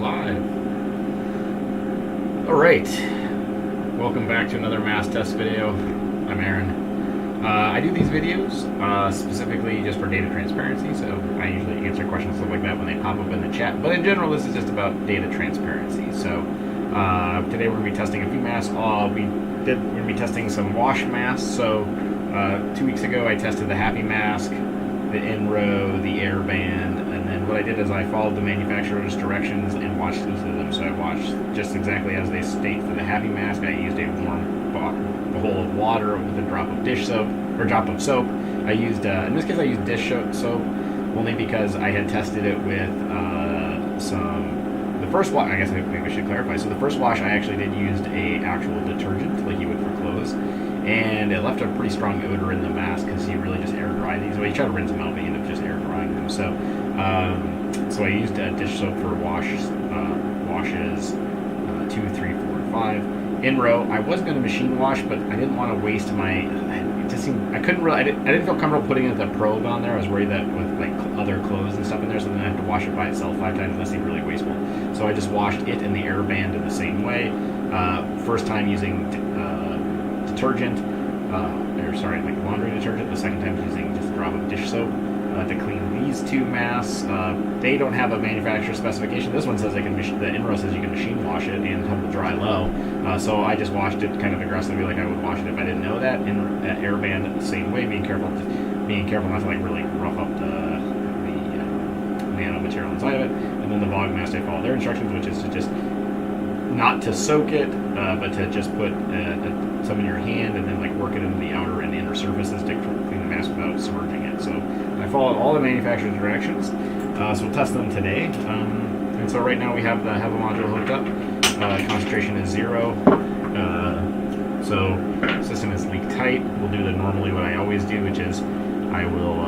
live. Alright, welcome back to another mass test video. I'm Aaron. I do these videos specifically just for data transparency, so I usually answer questions stuff like that when they pop up in the chat, but in general this is just about data transparency. So today we're going to be testing a few masks. We're going to be testing some wash masks. So 2 weeks ago I tested the HappyMask, the Enro, the Airband, and then what I did is I followed the manufacturer's directions and watched each of them. So I watched just exactly as they state. For the HappyMask, I used a warm bowl of water with a drop of dish soap, or drop of soap. I used, in this case I used dish soap only because I had tested it with the first wash, I guess maybe I should clarify. So the first wash I actually did use a actual detergent like you would for clothes. And it left a pretty strong odor in the mask because you really just air dry these. Well, you try to rinse them out, but you end up just air drying them. So, so I used dish soap for washes 2, 3, 4, and 5. Enro, I was going to machine wash, but I didn't want to waste my. It just seemed I couldn't really. I didn't feel comfortable putting the probe on there. I was worried that with like other clothes and stuff in there, so then I have to wash it by itself 5 times. That seemed really wasteful. So I just washed it and the Airband in the same way. First time using detergent, like laundry detergent. The second time using just a drop of dish soap to clean these two masks. They don't have a manufacturer specification. This one says the Enro says you can machine wash it and tumble dry low. So I just washed it kind of aggressively, like I would wash it if I didn't know that. And Airband the same way, being careful not to like really rough up the nano material inside of it. And then the Vogmask, I follow their instructions, which is to just not to soak it, but to just put some in your hand and then like work it into the outer and inner surfaces to clean the mask without submerging it. So I followed all the manufacturer's directions. So we'll test them today. And so right now we have the module hooked up. Concentration is 0. So system is leak tight. We'll do normally what I always do, which is I will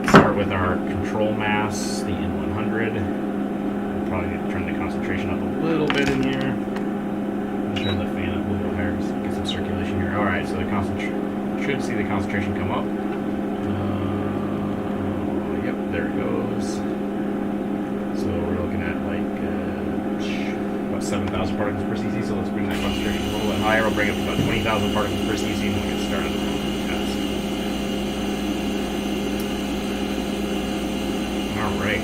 start with our control mass, the N100. Probably need to turn the concentration up a little bit in here. Turn the fan up a little higher to get some circulation here. Alright, so the should see the concentration come up. Yep, there it goes. So we're looking at like about 7,000 particles per cc, so let's bring that concentration a little bit higher. I'll bring it up to about 20,000 particles per cc and we'll get started with the test. Alright.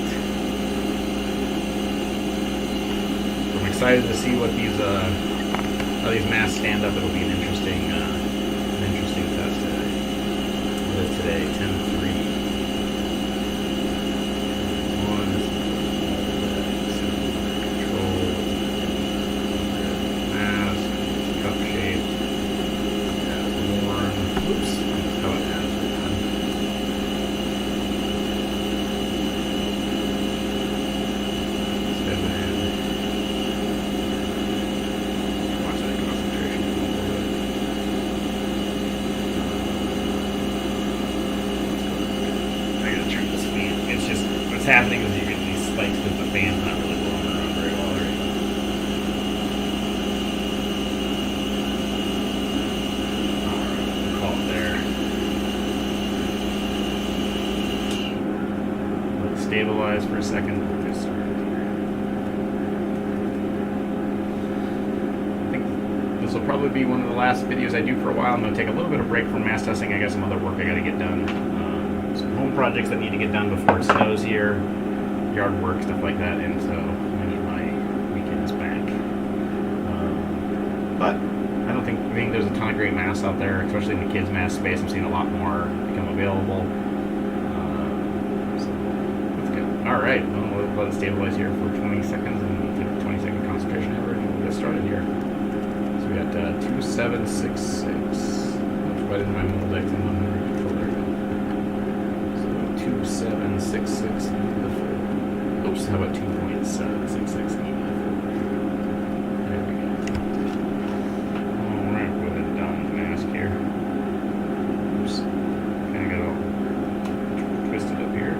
Excited to see what how these masks stand up. It'll be an interesting test today. What is today? 10-3. 1 control mask, cup shape, warm. Oops, that's how it has it. Happening is you get these spikes because the fan's not really blowing around very well right now. Alright, we'll call it there. Let it stabilize for a second. We'll get started here. I think this will probably be one of the last videos I do for a while. I'm going to take a little bit of break from mass testing. I got some other work I got to get done. Some home projects that need to get done before it snows here, yard work, stuff like that, and so I need my weekends back. But I think there's a ton of great masks out there, especially in the kids' mask space. I'm seeing a lot more become available. So that's good. Alright, well, we'll let it stabilize here for 20 seconds and take a 20-second concentration average, and we'll get started here. So we got 2766. Right in my Moldex and 100 controller. 2766 into the 4. Oops, how about 2.766 into the 4? There we go. Alright, go ahead and don the mask here. Oops. Kind of got all twisted up here.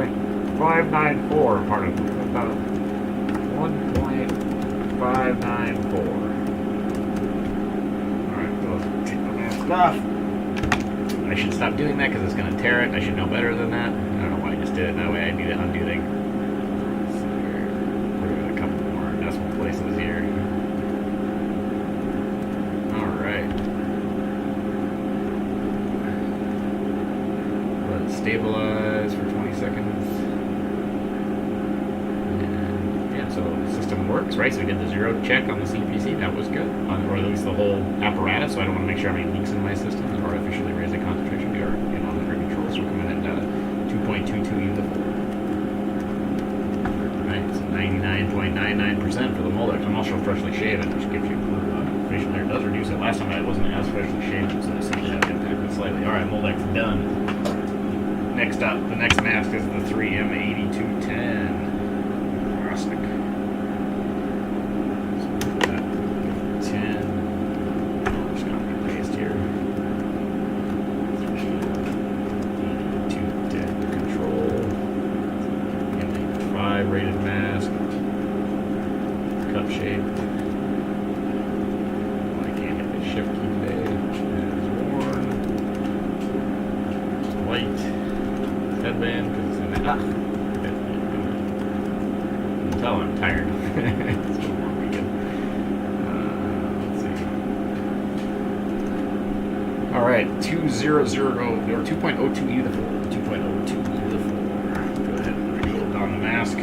1.594, pardon. About 1.594. Alright, so take the mask off. I should stop doing that because it's going to tear it. I should know better than that. I don't know why I just did it that way. I need to undo things. Put it in a couple more decimal places here. Alright. Let it stabilize for 20 seconds. So the system works, right? So we did the zero check on the CPC. That was good. Or at least the whole apparatus. So I don't want to make sure I have any leaks in my system and artificially raise the concentration. We are in on the control. So we're coming at 2.22 U to 4. Right, so 99.99% for the Moldex. I'm also freshly shaven, which gives you facial hair. It does reduce it. Last time I wasn't as freshly shaven, so it seemed to have impacted slightly. All right, Moldex done. Next up, the next mask is the 3M8210. Plastic. Rated mask, cup shape. I can't hit the shift key today. It's worn. It's white. Headband because it's in the You can tell I'm tired. It's a long weekend. Let's see. Alright, 2.02 U to 4. 2.02 U to 4. Go ahead and reveal on the mask.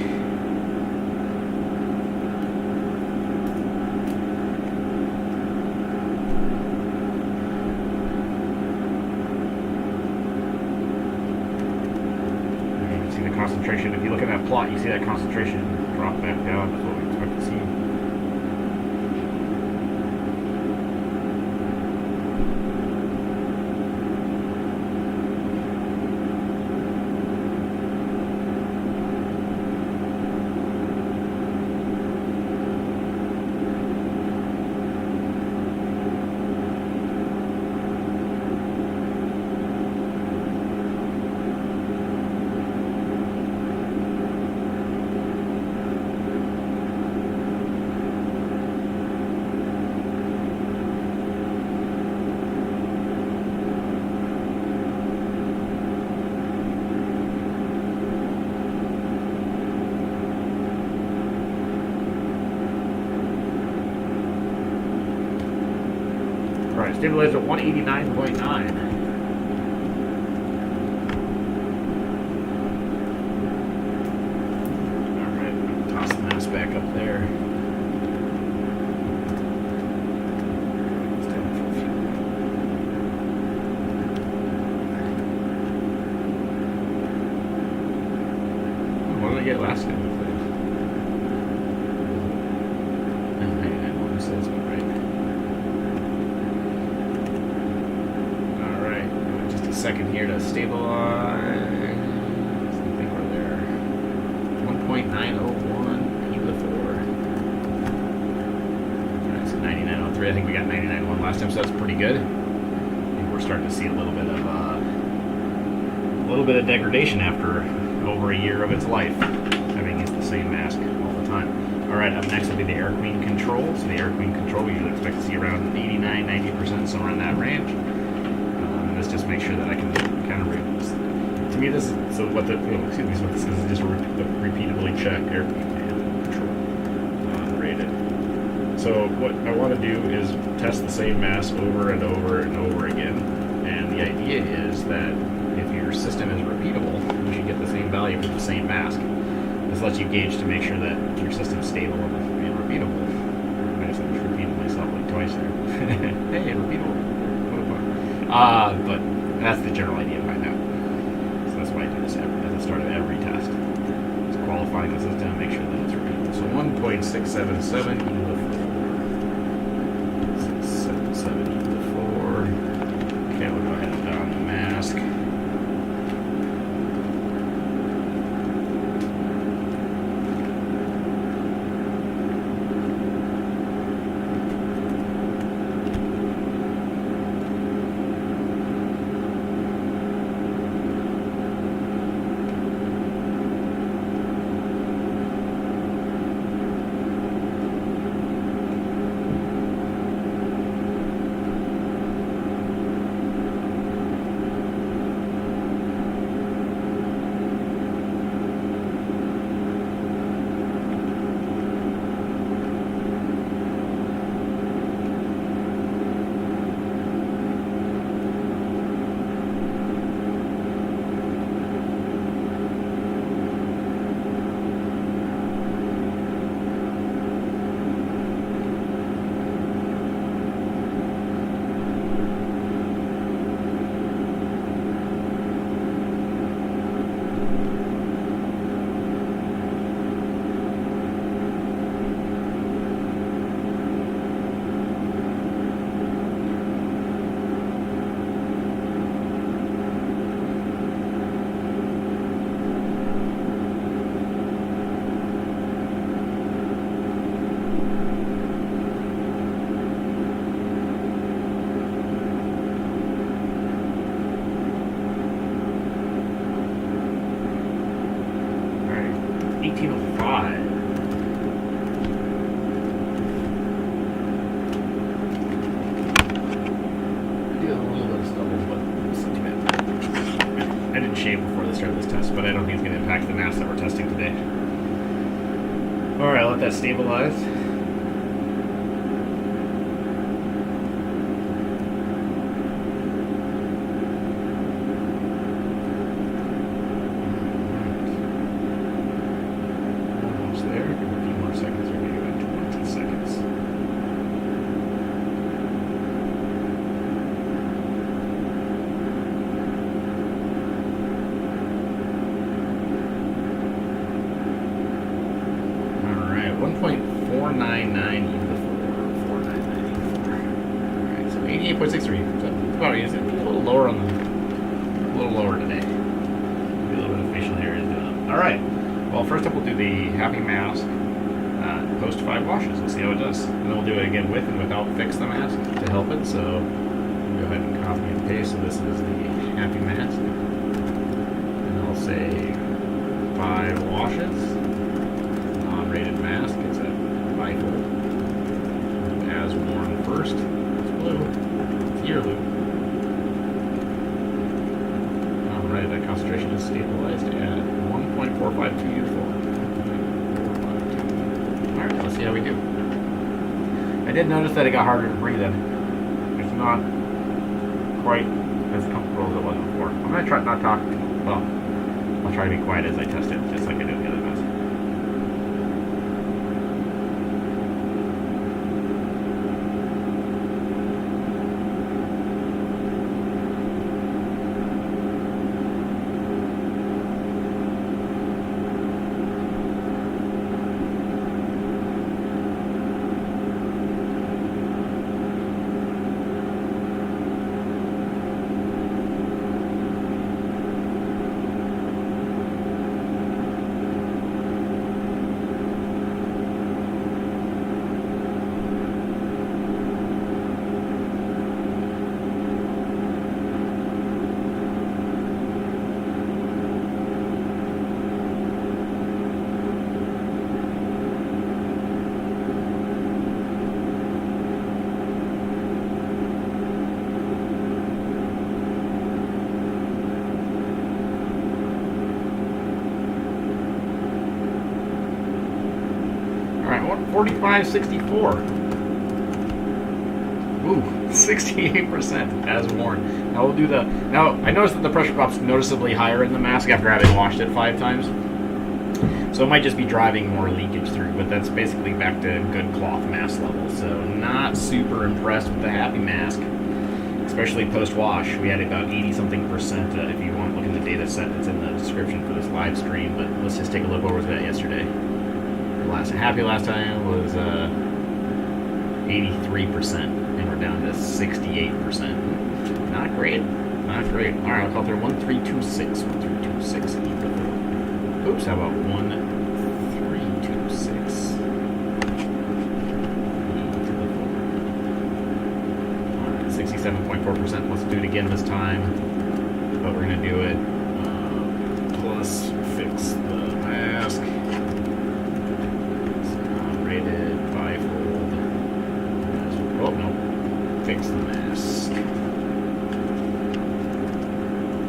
Concentration. If you look at that plot, you see that concentration drop back down. That's what we expect to see. Alright, stabilizer 189.9. Alright, toss the mask back up there. What did I get last time? Second here to stabilize. I think we're there. 1.901 U to 4. Alright, so 99.03. I think we got 99.1 last time, so that's pretty good. I think we're starting to see a little bit of degradation after over a year of its life, having used the same mask all the time. Alright, up next will be the Air Queen control. So the Air Queen control, we usually expect to see around 89-90%, somewhere in that range. This just makes sure that I can kind of to me this so what the excuse me, so what this is just repeatedly check Air Queen control rated. So what I want to do is test the same mask over and over and over again, and the idea is that if your system is repeatable, you should get the same value for the same mask. This lets you gauge to make sure that your system's stable and repeatable. I just repeated myself like twice there. Hey, repeatable. But that's the general idea behind that. So that's why I do this at the start of every test. It's qualifying the system, make sure that it's repeatable. So 1.677 U to 4. 677 U to 4. Okay, we'll go ahead and put on the mask. 1805. I do have a little bit of stubble, but it's not too bad. I didn't shave before the start of this test, but I don't think it's going to impact the mass that we're testing today. Alright, let that stabilize. First up, we'll do the HappyMask post 5 washes. We'll see how it does. And then we'll do it again with and without fix the mask to help it. So go ahead and copy and paste. So this is the HappyMask. And I'll say 5 washes. Non-rated mask. It's a bifold. As worn first. It's blue. It's year loop. Alright, that concentration is stabilized at 1.452U4. Alright, let's see how we do. I did notice that it got harder to breathe in. It's not quite as comfortable as it was before. I'm going to try not talk. Well, I'll try to be quiet as I test it, just like I did the other mask. Alright, 4564. Ooh, 68% as worn. Now we'll do the. Now I noticed that the pressure drop's noticeably higher in the mask after having washed it 5 times. So it might just be driving more leakage through, but that's basically back to good cloth mask level. So not super impressed with the HappyMask, especially post-wash. We had about 80-something%. If you want to look in the data set that's in the description for this live stream, but let's just take a look over that yesterday. Happy last time was 83%, and we're down to 68%. Not great. Not great. Alright, I'll call through 1326. 1326. Oops, how about 1326? 67.4%. Let's do it again this time. But we're going to do it plus fix the mask. Fix the mask.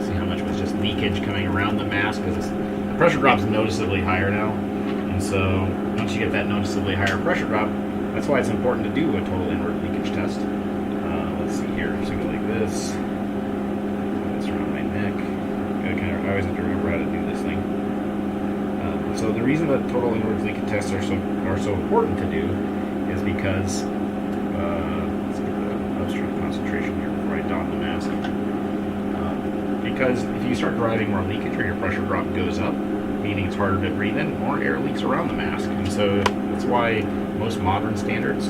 See how much was just leakage coming around the mask, because the pressure drop's noticeably higher now. And so once you get that noticeably higher pressure drop, that's why it's important to do a total inward leakage test. Let's see here. So go like this. Put this around my neck. I always have to remember how to do this thing. So the reason that total inward leakage tests are so important to do is because concentration here before I don the mask. Because if you start driving more leakage or your pressure drop goes up, meaning it's harder to breathe in, more air leaks around the mask. And so that's why most modern standards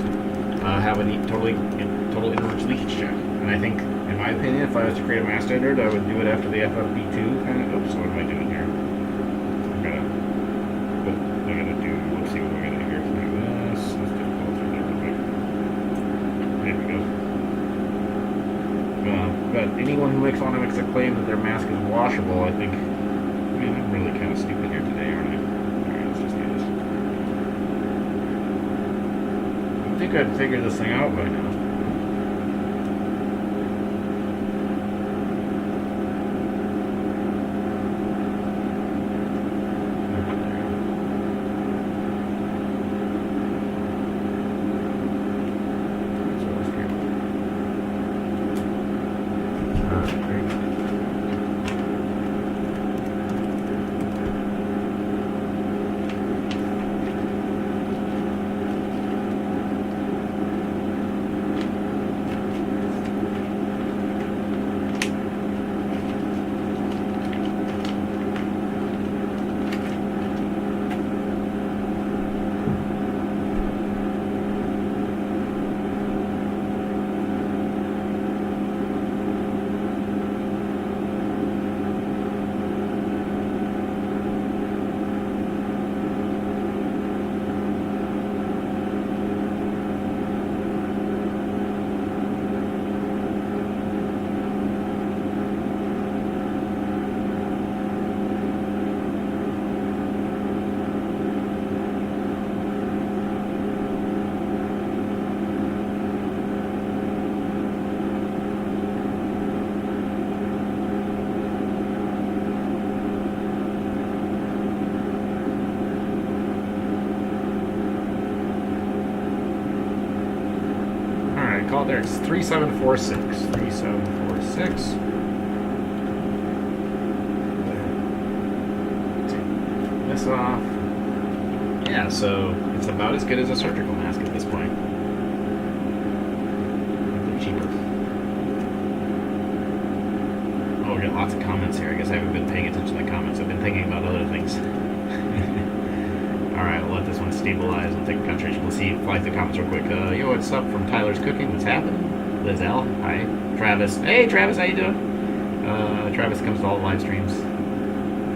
have a total inward leakage check. And I think, in my opinion, if I was to create a mask standard, I would do it after the FFP2 kind of. Oops, what am I doing here? I gotta do. Let's see what I gotta do here. Do this. Let's just go through there real quick. There we go. But anyone who makes a claim that their mask is washable, I think, I'm really kind of stupid here today, aren't I? Alright, let's I think I'd figure this thing out by now. Call there. It's 3746. 3746. Take this off. Yeah, so it's about as good as a surgical mask at this point. They're cheaper. Oh, we got lots of comments here. I guess I haven't been paying attention to the comments. I've been thinking about other things. Alright, we'll let this one stabilize. We'll take a concentration. We'll see. Fly through the comments real quick. Yo, what's up from Tyler's Cooking? What's happening? Liz L. Hi. Travis. Hey, Travis, how you doing? Travis comes to all the live streams.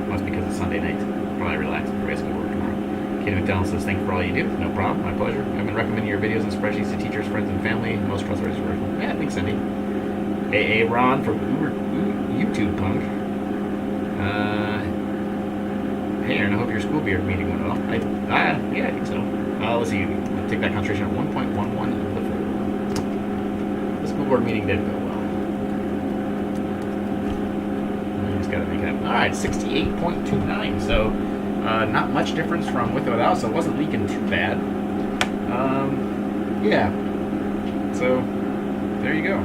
Must be because it's Sunday night. Probably relaxed before basically work tomorrow. Katie McDonald says, thank you for all you do. No problem. My pleasure. I've been recommending your videos and spreadsheets to teachers, friends, and family. Most trustworthy. Yeah, thanks, Cindy. AA Ron from YouTube Punk. Hey, Aaron, I hope your school beard meeting went well. Yeah, I think so. Let's see. I'll take that concentration at 1.11 of the 4. The school board meeting did go well. I just got to make it happen. All right, 68.29. So, not much difference from with or without, so it wasn't leaking too bad. Yeah. So, there you go.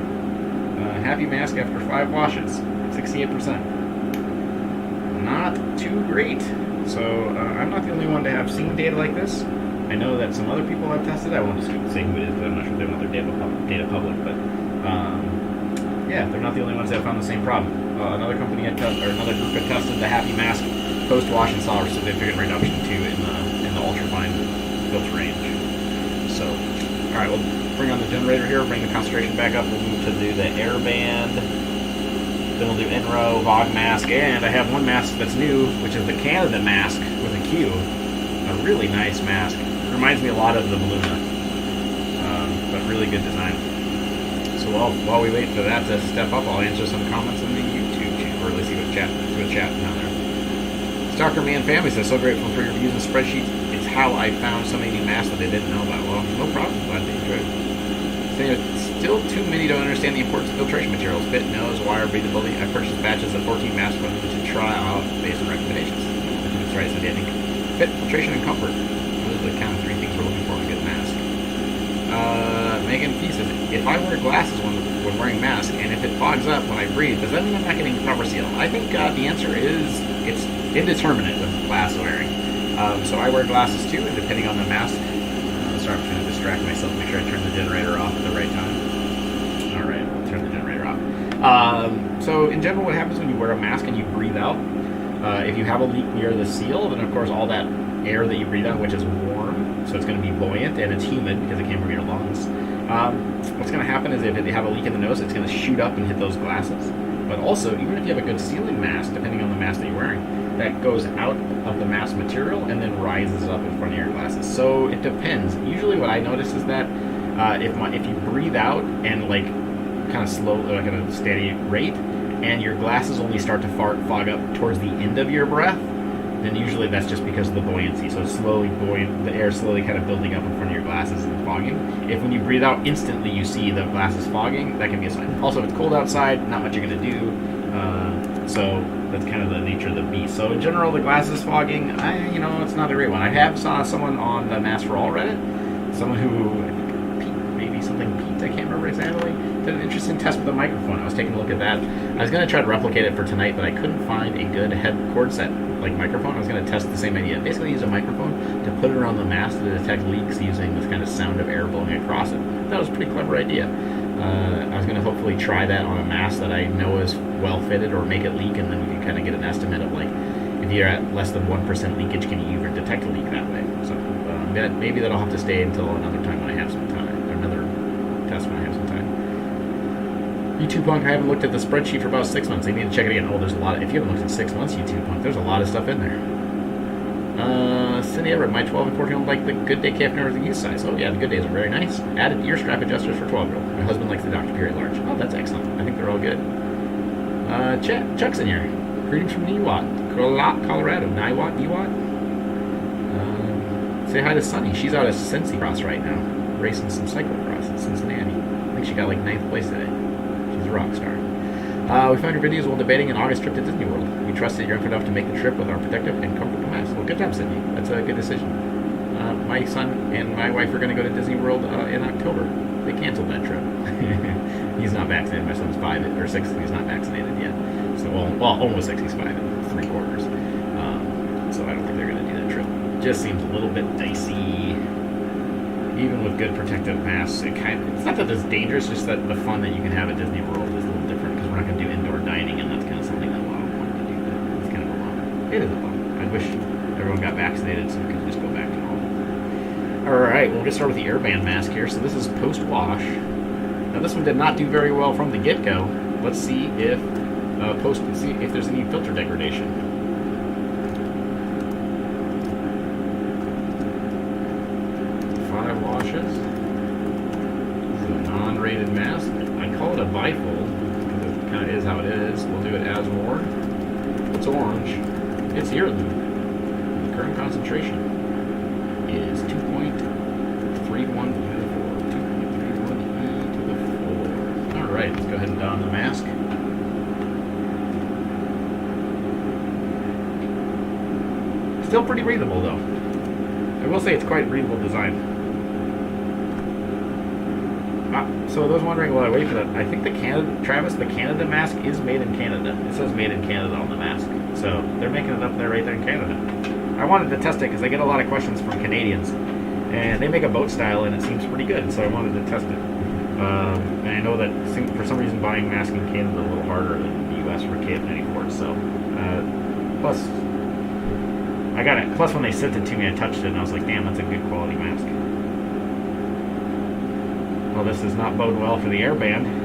HappyMask after 5 washes. 68%. Not too great. So I'm not the only one to have seen data like this. I know that some other people have tested. I won't just say who it is, but I'm not sure they want their data public. But yeah, they're not the only ones that found the same problem. Another company had another group had tested the HappyMask post wash and saw a significant reduction too in the ultrafine filter range. So, all right, we'll bring on the generator here. Bring the concentration back up. We'll move to do the Airband. Then we'll do Enro, Vogmask, and I have one mask that's new, which is the CanadaMasQ with a Q. A really nice mask. Reminds me a lot of the Balloona, but really good design. So while we wait for that to step up, I'll answer some comments in the YouTube channel, or at least see what chat down there. Stalker Man Family says, so grateful for your reviews and spreadsheets. It's how I found so many new masks that I didn't know about. Well, no problem. Glad they enjoyed it. Still too many don't understand the importance of filtration materials. Fit, nose, wire, breathability. I purchased batches of 14 masks from them to try out based on recommendations. I think that's right, so I think fit, filtration, and comfort. Those are the kind of 3 things we're looking for in a good mask. Megan P says, if I wear glasses when wearing mask, and if it fogs up when I breathe, does that mean I'm not getting proper seal? I think the answer is it's indeterminate with glass wearing. So I wear glasses too, and depending on the mask, sorry, I'm trying to distract myself, make sure I turn the generator off at the right time. Alright, I'll turn the generator off. So in general, what happens when you wear a mask and you breathe out, if you have a leak near the seal, then of course all that air that you breathe out, which is warm, so it's going to be buoyant, and it's humid because it came from your lungs. What's going to happen is if they have a leak in the nose, it's going to shoot up and hit those glasses. But also, even if you have a good sealing mask, depending on the mask that you're wearing, that goes out of the mask material and then rises up in front of your glasses. So it depends. Usually what I notice is that if you breathe out and like kind of slow, like at a steady rate, and your glasses only start to fog up towards the end of your breath, then usually that's just because of the buoyancy. So it's slowly buoyant, the air slowly kind of building up in front of your glasses and fogging. If when you breathe out instantly you see the glasses fogging, that can be a sign. Also, if it's cold outside, not much you're going to do. So that's kind of the nature of the beast. So in general, the glasses fogging, it's not a great one. I have saw someone on the Mask for All Reddit, someone who, I can't remember exactly, did an interesting test with a microphone. I was taking a look at that. I was going to try to replicate it for tonight, but I couldn't find a good head cord set like microphone. I was going to test the same idea. Basically use a microphone to put it around the mask to detect leaks using this kind of sound of air blowing across it. That was a pretty clever idea. I was going to hopefully try that on a mask that I know is well fitted, or make it leak, and then we can kind of get an estimate of like if you're at less than 1% leakage, can you even detect a leak that way? So maybe that'll have to stay until another time when I have some time, or another test when I have some time. YouTube Punk, I haven't looked at the spreadsheet for about 6 months. I need to check it again. Oh, there's a lot. If you haven't looked at 6 months, YouTube Punk, there's a lot of stuff in there. Cindy Everett, my 12 and 14-year-old like the Good Day calf numbers the youth size. Oh yeah, the Good Days are very nice. Added ear strap adjusters for 12-year-old. My husband likes the Dr. Perry large. Oh, that's excellent. I think they're all good. Chuck's in here. Greetings from Niwot, Colorado. Niwot. Say hi to Sunny. She's out at Cincy Cross right now, racing some cyclocross in Cincinnati. I think she got like 9th place today. She's a rock star. We found your videos while debating an August trip to Disney World. We trust that you're enough to make the trip with our protective and comfortable masks. Well, good job, Sydney. That's a good decision. My son and my wife are going to go to Disney World in October. They canceled that trip. He's not vaccinated. My son's 5 or 6. He's not vaccinated yet. So, well, almost 6. He's 5 and 3/4. So I don't think they're going to do that trip. Just seems a little bit dicey. Even with good protective masks, it's not that it's dangerous, just that the fun that you can have at Disney World is a little different, because we're not going to do indoor dining, and that's kind of something that a lot of people want to do. It's kind of a bummer. It is a bummer. I wish everyone got vaccinated so we could just go back to normal. Alright, we'll get started with the Airband mask here. So this is post-wash. Now this one did not do very well from the get-go. Let's see if there's any filter degradation. 5 washes. This is a non-rated mask. I call it a bifold because it kind of is how it is. We'll do it as worn. It's orange. It's ear lube. The current concentration is 2.31 E to the 4. 2.31 E to the 4. All right, let's go ahead and don the mask. Still pretty breathable though. I will say it's quite breathable design. So those wondering while I wait for that, I think the CanadaMasq is made in Canada. It says made in Canada on the mask. So they're making it up there right there in Canada. I wanted to test it because I get a lot of questions from Canadians. And they make a boat style and it seems pretty good, so I wanted to test it. And I know that for some reason buying masks in Canada is a little harder than the US for KF94. So, plus I got it. Plus when they sent it to me, I touched it and I was like, damn, that's a good quality mask. Well, this does not bode well for the Airband.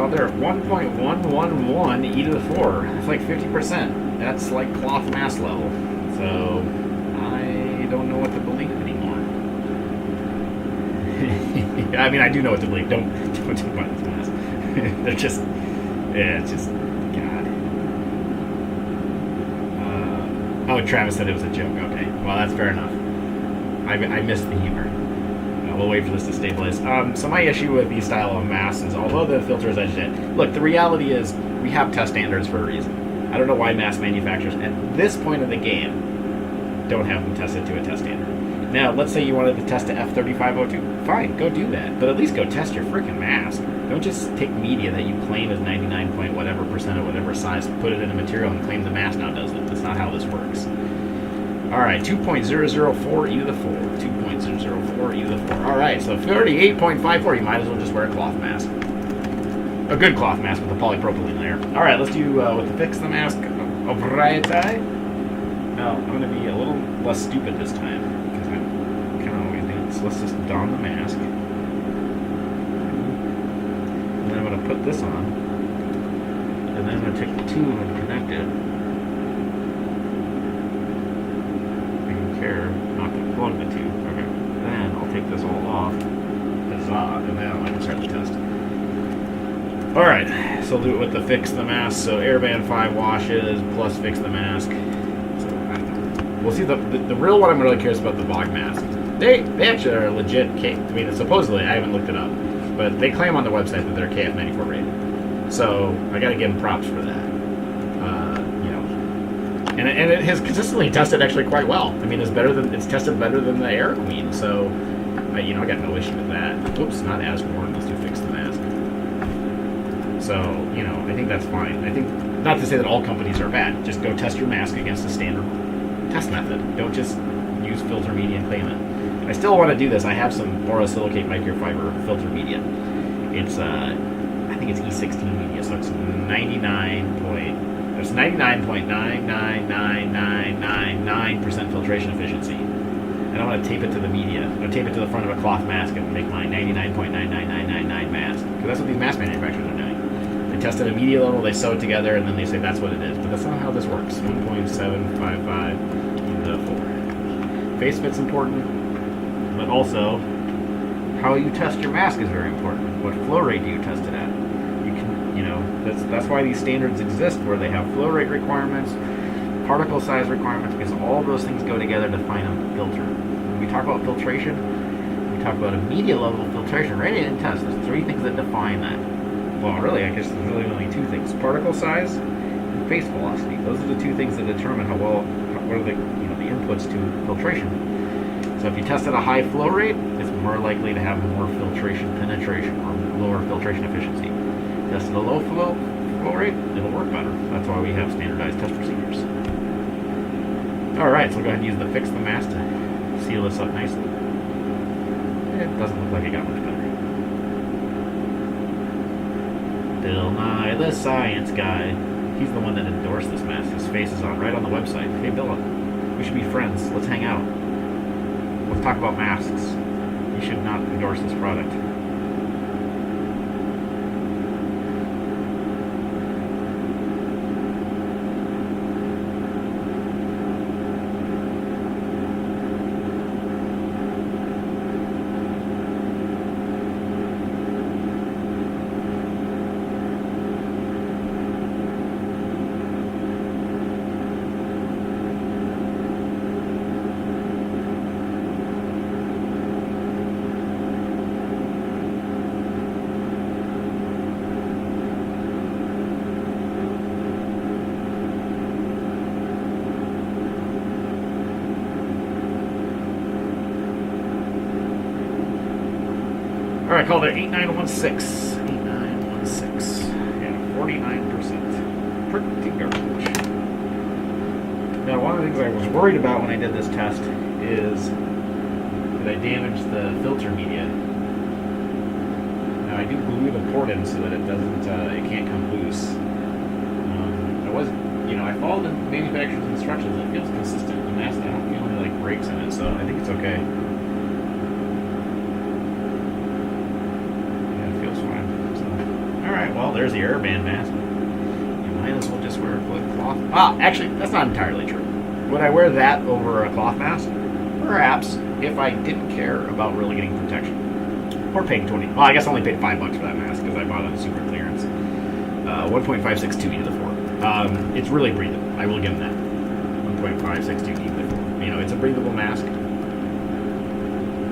They're at 1.111 E to the 4. It's like 50%. That's like cloth mask level. So I don't know what to believe anymore. I mean, I do know what to believe. Don't buy this mask. They're just, yeah, it's just, God. Oh, Travis said it was a joke. Okay, well that's fair enough. I missed the humor. We'll wait for this to stabilize. So my issue with these style of masks is, although the filter is edged in, look, the reality is we have test standards for a reason. I don't know why mask manufacturers at this point of the game don't have them tested to a test standard. Now, let's say you wanted to test to F3502. Fine, go do that. But at least go test your freaking mask. Don't just take media that you claim is 99 point whatever percent of whatever size, put it in a material and claim the mask now does it. That's not how this works. All right, 2.004 e to the 4. 2.004 e to the 4. All right, so 38.54. You might as well just wear a cloth mask. A good cloth mask with a polypropylene layer. All right, let's do with the fix the mask of variety. Now, I'm going to be a little less stupid this time because I kind of always do. So let's just don the mask. And then I'm going to put this on. And then I'm going to take the tube and connect it. Not to plug the tube. Okay. Then I'll take this all off. Huzzah. And then I can start the test. Alright. So I'll do it with the fix the mask. So Airband 5 washes plus fix the mask. So we'll see the real one I'm really curious about the Vogmask. They actually are legit I mean supposedly I haven't looked it up. But they claim on the website that they're KF94 rated. So I gotta give them props for that. And it has consistently tested actually quite well. I mean, it's tested better than the Air Queen. So, I got no issue with that. Oops, not as warm. Let's do fix the mask. So, I think that's fine. I think not to say that all companies are bad. Just go test your mask against a standard test method. Don't just use filter media and claim it. I still want to do this. I have some borosilicate microfiber filter media. It's I think it's E16 media, so it's 99.9999999% filtration efficiency. And I'm going to tape it to the media. I'm going to tape it to the front of a cloth mask and make my 99.99999 mask. Because that's what these mask manufacturers are doing. They test at a media level, they sew it together, and then they say that's what it is. But that's not how this works. 1.755 to the 4. Face fit's important, but also how you test your mask is very important. What flow rate do you test it at? That's why these standards exist, where they have flow rate requirements, particle size requirements, because all of those things go together to find a filter. When we talk about filtration, we talk about a media level filtration, radiant test. There's 3 things that define that. Well, really, I guess there's really only 2 things: particle size and phase velocity. Those are the 2 things that determine what are the inputs to filtration. So if you test at a high flow rate, it's more likely to have more filtration penetration or lower filtration efficiency. Test at a low flow rate, it'll work better. That's why we have standardized test procedures. Alright, so we'll go ahead and use the fix the mask to seal this up nicely. It doesn't look like it got much better. Bill Nye, the science guy. He's the one that endorsed this mask. His face is right on the website. Hey Bill, we should be friends. Let's hang out. Let's talk about masks. You should not endorse this product. Alright, call it 8916. 8916. And 49%. Pretty garbage. Now, one of the things I was worried about when I did this test is that I damaged the filter media. Now, I do glue the port in so that it doesn't, it can't come loose. I followed the manufacturer's instructions. It feels consistent. The mask, I don't feel any breaks in it, so I think it's okay. Well, there's the Airband mask. You might as well just wear a cloth. Actually, that's not entirely true. Would I wear that over a cloth mask? Perhaps, if I didn't care about really getting protection. Or paying 20. Well, I guess I only paid $5 for that mask because I bought it on super clearance. 1.562 e to the 4. It's really breathable. I will give them that. 1.562 e to the 4. It's a breathable mask.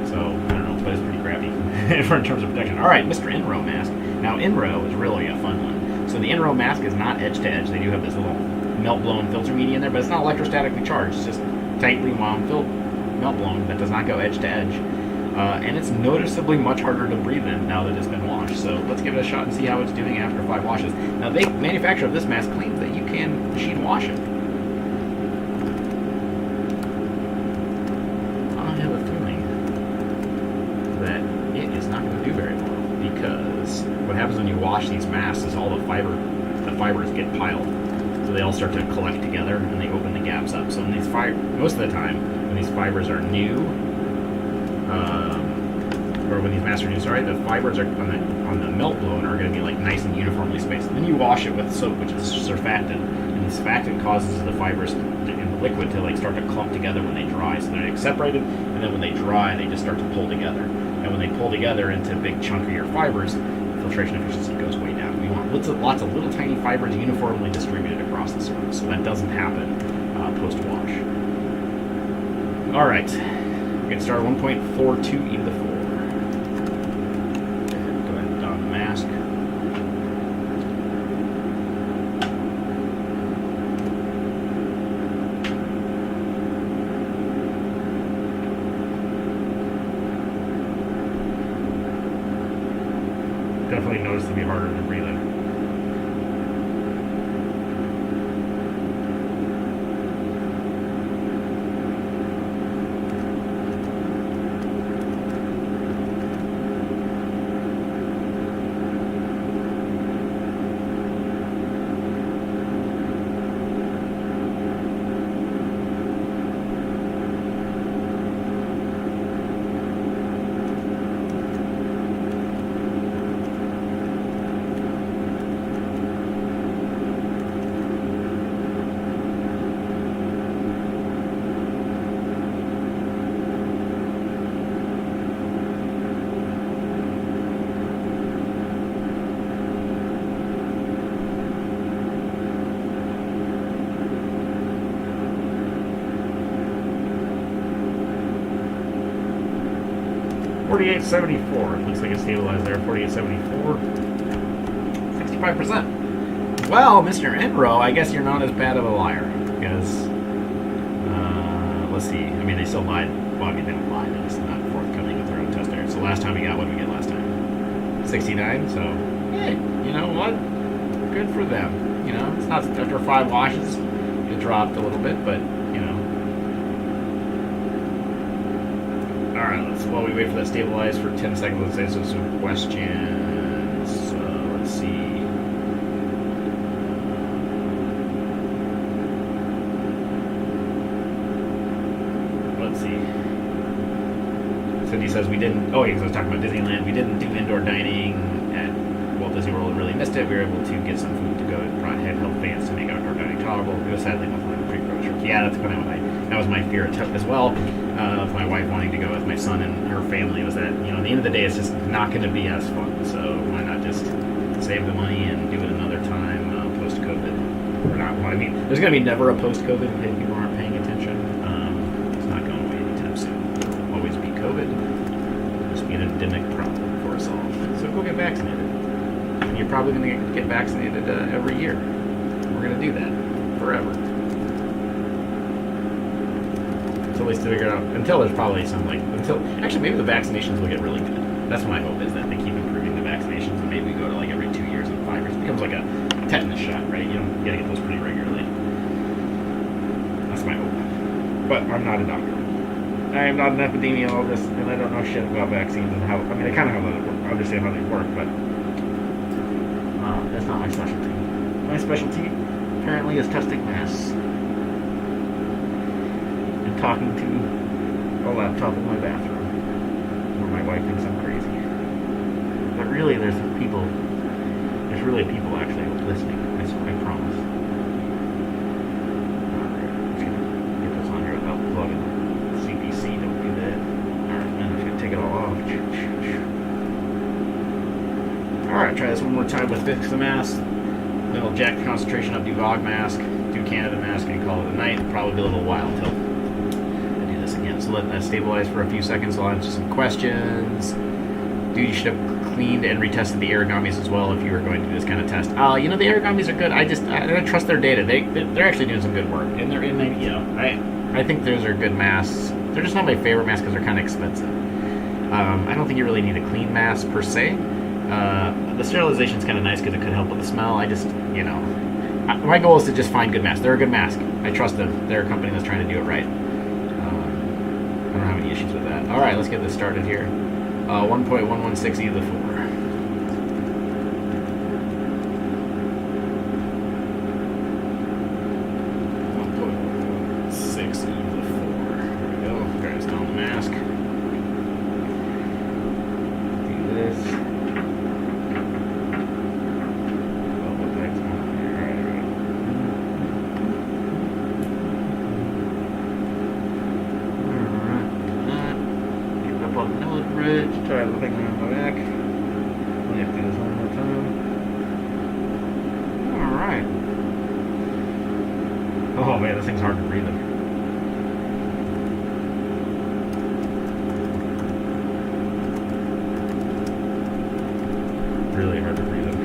So, I don't know, but it's pretty crappy in terms of protection. Alright, Mr. Enro mask. Now, Enro is really a fun one. So the Enro mask is not edge-to-edge. They do have this little melt-blown filter media in there, but it's not electrostatically charged. It's just tightly wound melt-blown that does not go edge-to-edge. And it's noticeably much harder to breathe in now that it's been washed. So let's give it a shot and see how it's doing after 5 washes. Now, the manufacturer of this mask claims that you can machine wash it. what happens when you wash these masks is all the fibers get piled. So they all start to collect together and they open the gaps up. So when these most of the time, when these fibers are new, or when these masks are new, sorry, the fibers are on the melt blown are going to be like nice and uniformly spaced. And then you wash it with soap, which is surfactant, and the surfactant causes the fibers in the liquid to like start to clump together when they dry. So they're like separated, and then when they dry, they just start to pull together. And when they pull together into big chunkier fibers, filtration efficiency goes way down. We want lots of little tiny fibers uniformly distributed across the surface, so that doesn't happen post-wash. All right, we're going to start 1.42 e to the 4. Go ahead and don the mask. Definitely notice to be harder to breathe in. $48.74. Looks like it's stabilized there. $48.74. 65%. Well, Mr. Enro, I guess you're not as bad of a liar. Because, let's see. I mean, they still lied. Well, I mean, they don't lie. They're just not forthcoming with their own test errors. So last time we got, what did we get last time? 69. So, hey, you know what? Good for them. You know, it's not after 5 washes. It dropped a little bit, but, you know. Alright, while we wait for that to stabilize for 10 seconds, let's answer some questions. Let's see. Let's see. Cindy says we didn't, oh yeah, because I was talking about Disneyland, we didn't do indoor dining at Walt Disney World and really missed it. We were able to get some food to go and brought handheld fans to make outdoor dining tolerable. It was sadly nothing like a pre-grocery. Yeah, that's kind of that was my fear as well. Of my wife wanting to go with my son and her family was that, you know, at the end of the day, it's just not going to be as fun. So why not just save the money and do it another time post-COVID? Or not. Well, I mean, there's going to be never a post-COVID if people aren't paying attention. It's not going away anytime soon. It'll always be COVID. It'll just be an endemic problem for us all. So go get vaccinated. And you're probably going to get vaccinated every year. We're going to do that forever. Until they figure out, until there's probably some actually maybe the vaccinations will get really good. That's my hope, is that they keep improving the vaccinations and maybe we go to like every 2 years and 5 years. It becomes like a tetanus shot, right? You gotta get those pretty regularly. That's my hope. But I'm not a doctor. I am not an epidemiologist and I don't know shit about vaccines and how, I mean I kind of understand how they work, but that's not my specialty. My specialty apparently is testing masks. Talking to a laptop in my bathroom where my wife thinks I'm crazy. But really, there's really people actually listening. I promise. Alright, I'm just gonna get this on here without plugging CPC. Don't do that. Alright, then I'm just gonna take it all off. Alright, try this one more time with Fix the Mask. Then we'll jack the concentration up, do Vogmask, do CanadaMasq, and call it a night. It'll probably be a little while until again. So let that stabilize for a few seconds. I'll answer some questions. Dude, you should have cleaned and retested the origamis as well if you were going to do this kind of test. You know, the origamis are good. I trust their data. They're actually doing some good work, and I think those are good masks. They're just not my favorite masks because they're kind of expensive. I don't think you really need a clean mask per se. The sterilization is kind of nice because it could help with the smell. I just, you know, my goal is to just find good masks. They're a good mask. I trust them. They're a company that's trying to do it right. I don't have any issues with that. Alright, let's get this started here. 1.116 e to the 4. 6, E to the 4. There we go. Okay, it's on the mask. Do this. Oh, what the heck's going on here? Alright, get up on the nose bridge, try the thing around the back. Let me do this one more time. Alright. Oh man, this thing's hard to breathe in. Really hard to breathe in.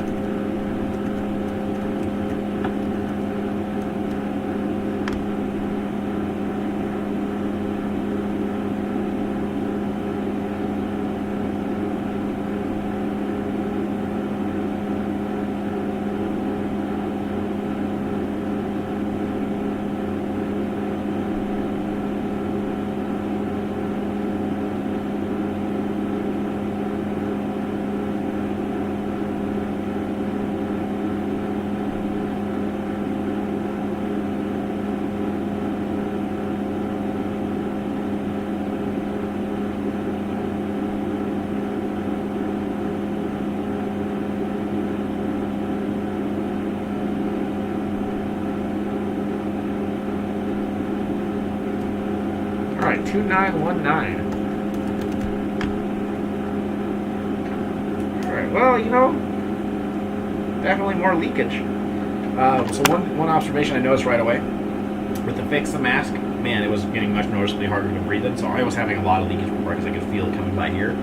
Alright, 2919. Alright, well, you know, definitely more leakage. So one observation I noticed right away, with the fix the mask, man, it was getting much noticeably harder to breathe in, so I was having a lot of leakage before because I could feel it coming by here.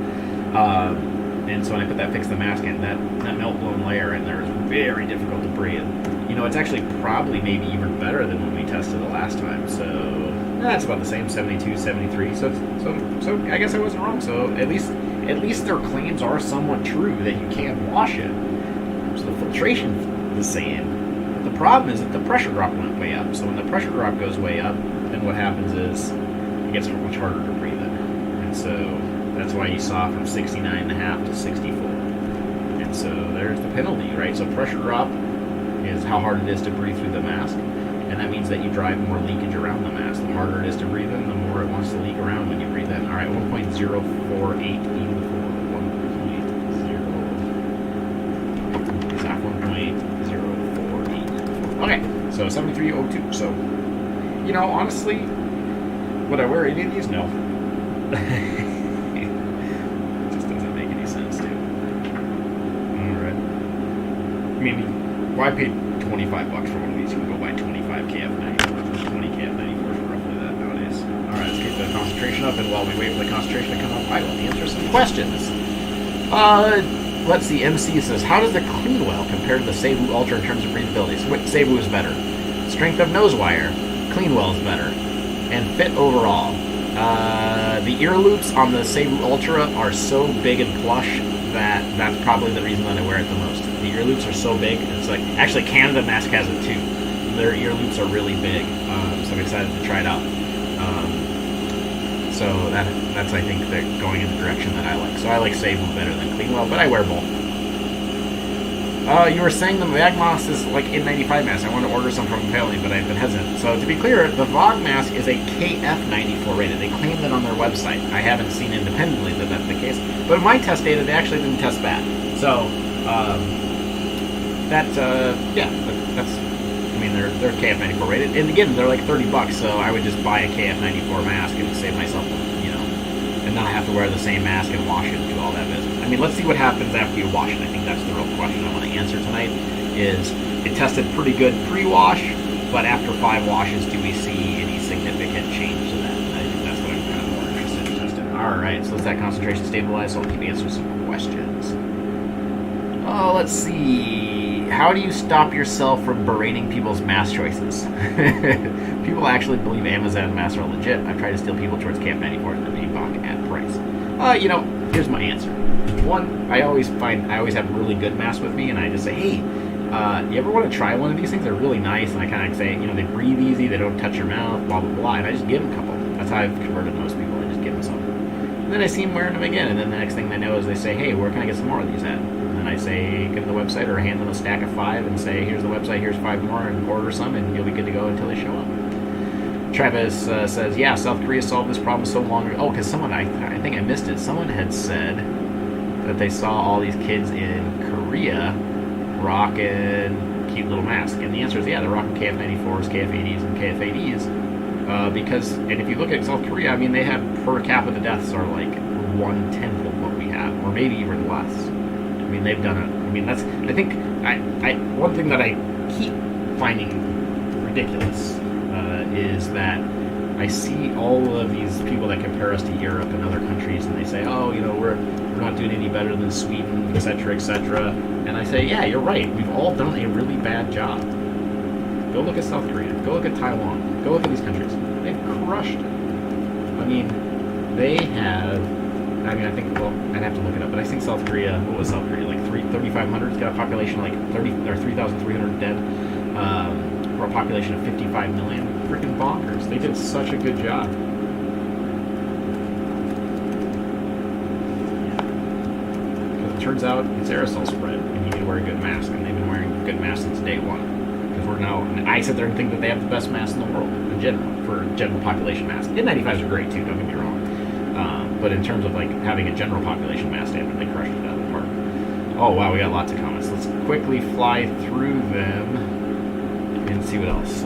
And so when I put that fix the mask in, that melt-blown layer in there is very difficult to breathe. You know, it's actually probably maybe even better than when we tested the last time, so that's about the same, 72, 73. So I guess I wasn't wrong. So at least their claims are somewhat true that you can wash it. So the filtration's the same. But the problem is that the pressure drop went way up. So when the pressure drop goes way up, then what happens is it gets much harder to breathe in. And so that's why you saw from 69.5 to 64. And so there's the penalty, right? So pressure drop is how hard it is to breathe through the mask. And that means that you drive more leakage around the mask. The harder it is to breathe in, the more it wants to leak around when you breathe in. All right, 1.048 E to the 4. 1.0. Exact 1.048. Okay, so 7302. So, you know, honestly, would I wear any of these? No. It just doesn't make any sense, dude. All right. I mean, why pay $25 for one of these? You can go buy 25 KF94s, 20 KF94s for roughly that nowadays. Alright, let's keep the concentration up, and while we wait for the concentration to come up, I will answer some questions. Let's see, MC says, how does the Cleanwell compare to the Seibu Ultra in terms of breathability? So, Seibu is better. Strength of nose wire, Cleanwell is better. And fit overall. The ear loops on the Seibu Ultra are so big and plush that that's probably the reason that I wear it the most. The ear loops are so big. It's like, actually CanadaMasQ has it too. Their ear loops are really big, so I'm excited to try it out. So that's I think they're going in the direction that I like. So I like Seibu better than Cleanwell, but I wear both. You were saying the Vogmask is like N95 mask. I want to order some from Pele, but I've been hesitant. So to be clear, the Vogmask is a KF94 rated. They claim that on their website. I haven't seen independently that that's the case. But in my test data, they actually didn't test bad. So, that's, I mean, they're KF94 rated. And again, they're like $30, so I would just buy a KF94 mask and save myself, you know, and not have to wear the same mask and wash it and do all that business. I mean, let's see what happens after you wash it. I think that's the real question I want to answer tonight, is it tested pretty good pre-wash, but after 5 washes, do we see any significant change to that? And I think that's what I'm kind of more interested in testing. Alright, so let's that concentration stabilize, so I'll keep answering some questions. Oh, let's see. How do you stop yourself from berating people's mask choices? People actually believe Amazon masks are legit. I've tried to steal people towards KF94 and then they balk at price. You know, here's my answer. One, I always have really good masks with me, and I just say, hey, you ever want to try one of these things? They're really nice, and I kind of say, you know, they breathe easy, they don't touch your mouth, blah, blah, blah, and I just give them a couple. That's how I've converted most people. I just give them some. And then I see them wearing them again, and then the next thing they know is they say, hey, where can I get some more of these at? And then I say, get to the website, or hand them a stack of 5 and say, here's the website, here's 5 more, and order some, and you'll be good to go until they show up. Travis says, yeah, South Korea solved this problem so long ago. Oh, because someone, I think I missed it. Someone had said that they saw all these kids in Korea rocking cute little masks. And the answer is, yeah, they're rocking KF94s, KF80s, and KF80s. Because, and if you look at South Korea, I mean, they have per capita deaths are like 1/10 of what we have, or maybe even less. I mean, they've done it. I mean, that's, I think, one thing that I keep finding ridiculous is that I see all of these people that compare us to Europe and other countries, and they say, oh, you know, we're not doing any better than Sweden, etc., etc. And I say, yeah, you're right. We've all done a really bad job. Go look at South Korea. Go look at Taiwan. Go look at these countries. They've crushed it. I mean, they have... I mean, I think, well, I'd have to look it up, but I think South Korea, what was South Korea, like 3,500? It's got a population like 3,300 dead. For a population of 55 million. Freaking bonkers. They did such a good job. Because it turns out it's aerosol spread, and you need to wear a good mask, and they've been wearing a good mask since day one. Because we're now, and I sit there and think that they have the best masks in the world, in general, for general population masks. N95s are great too, don't get me wrong. But in terms of like having a general population mask standard, they crushed it out of the park. Oh wow, we got lots of comments. Let's quickly fly through them. And see what else.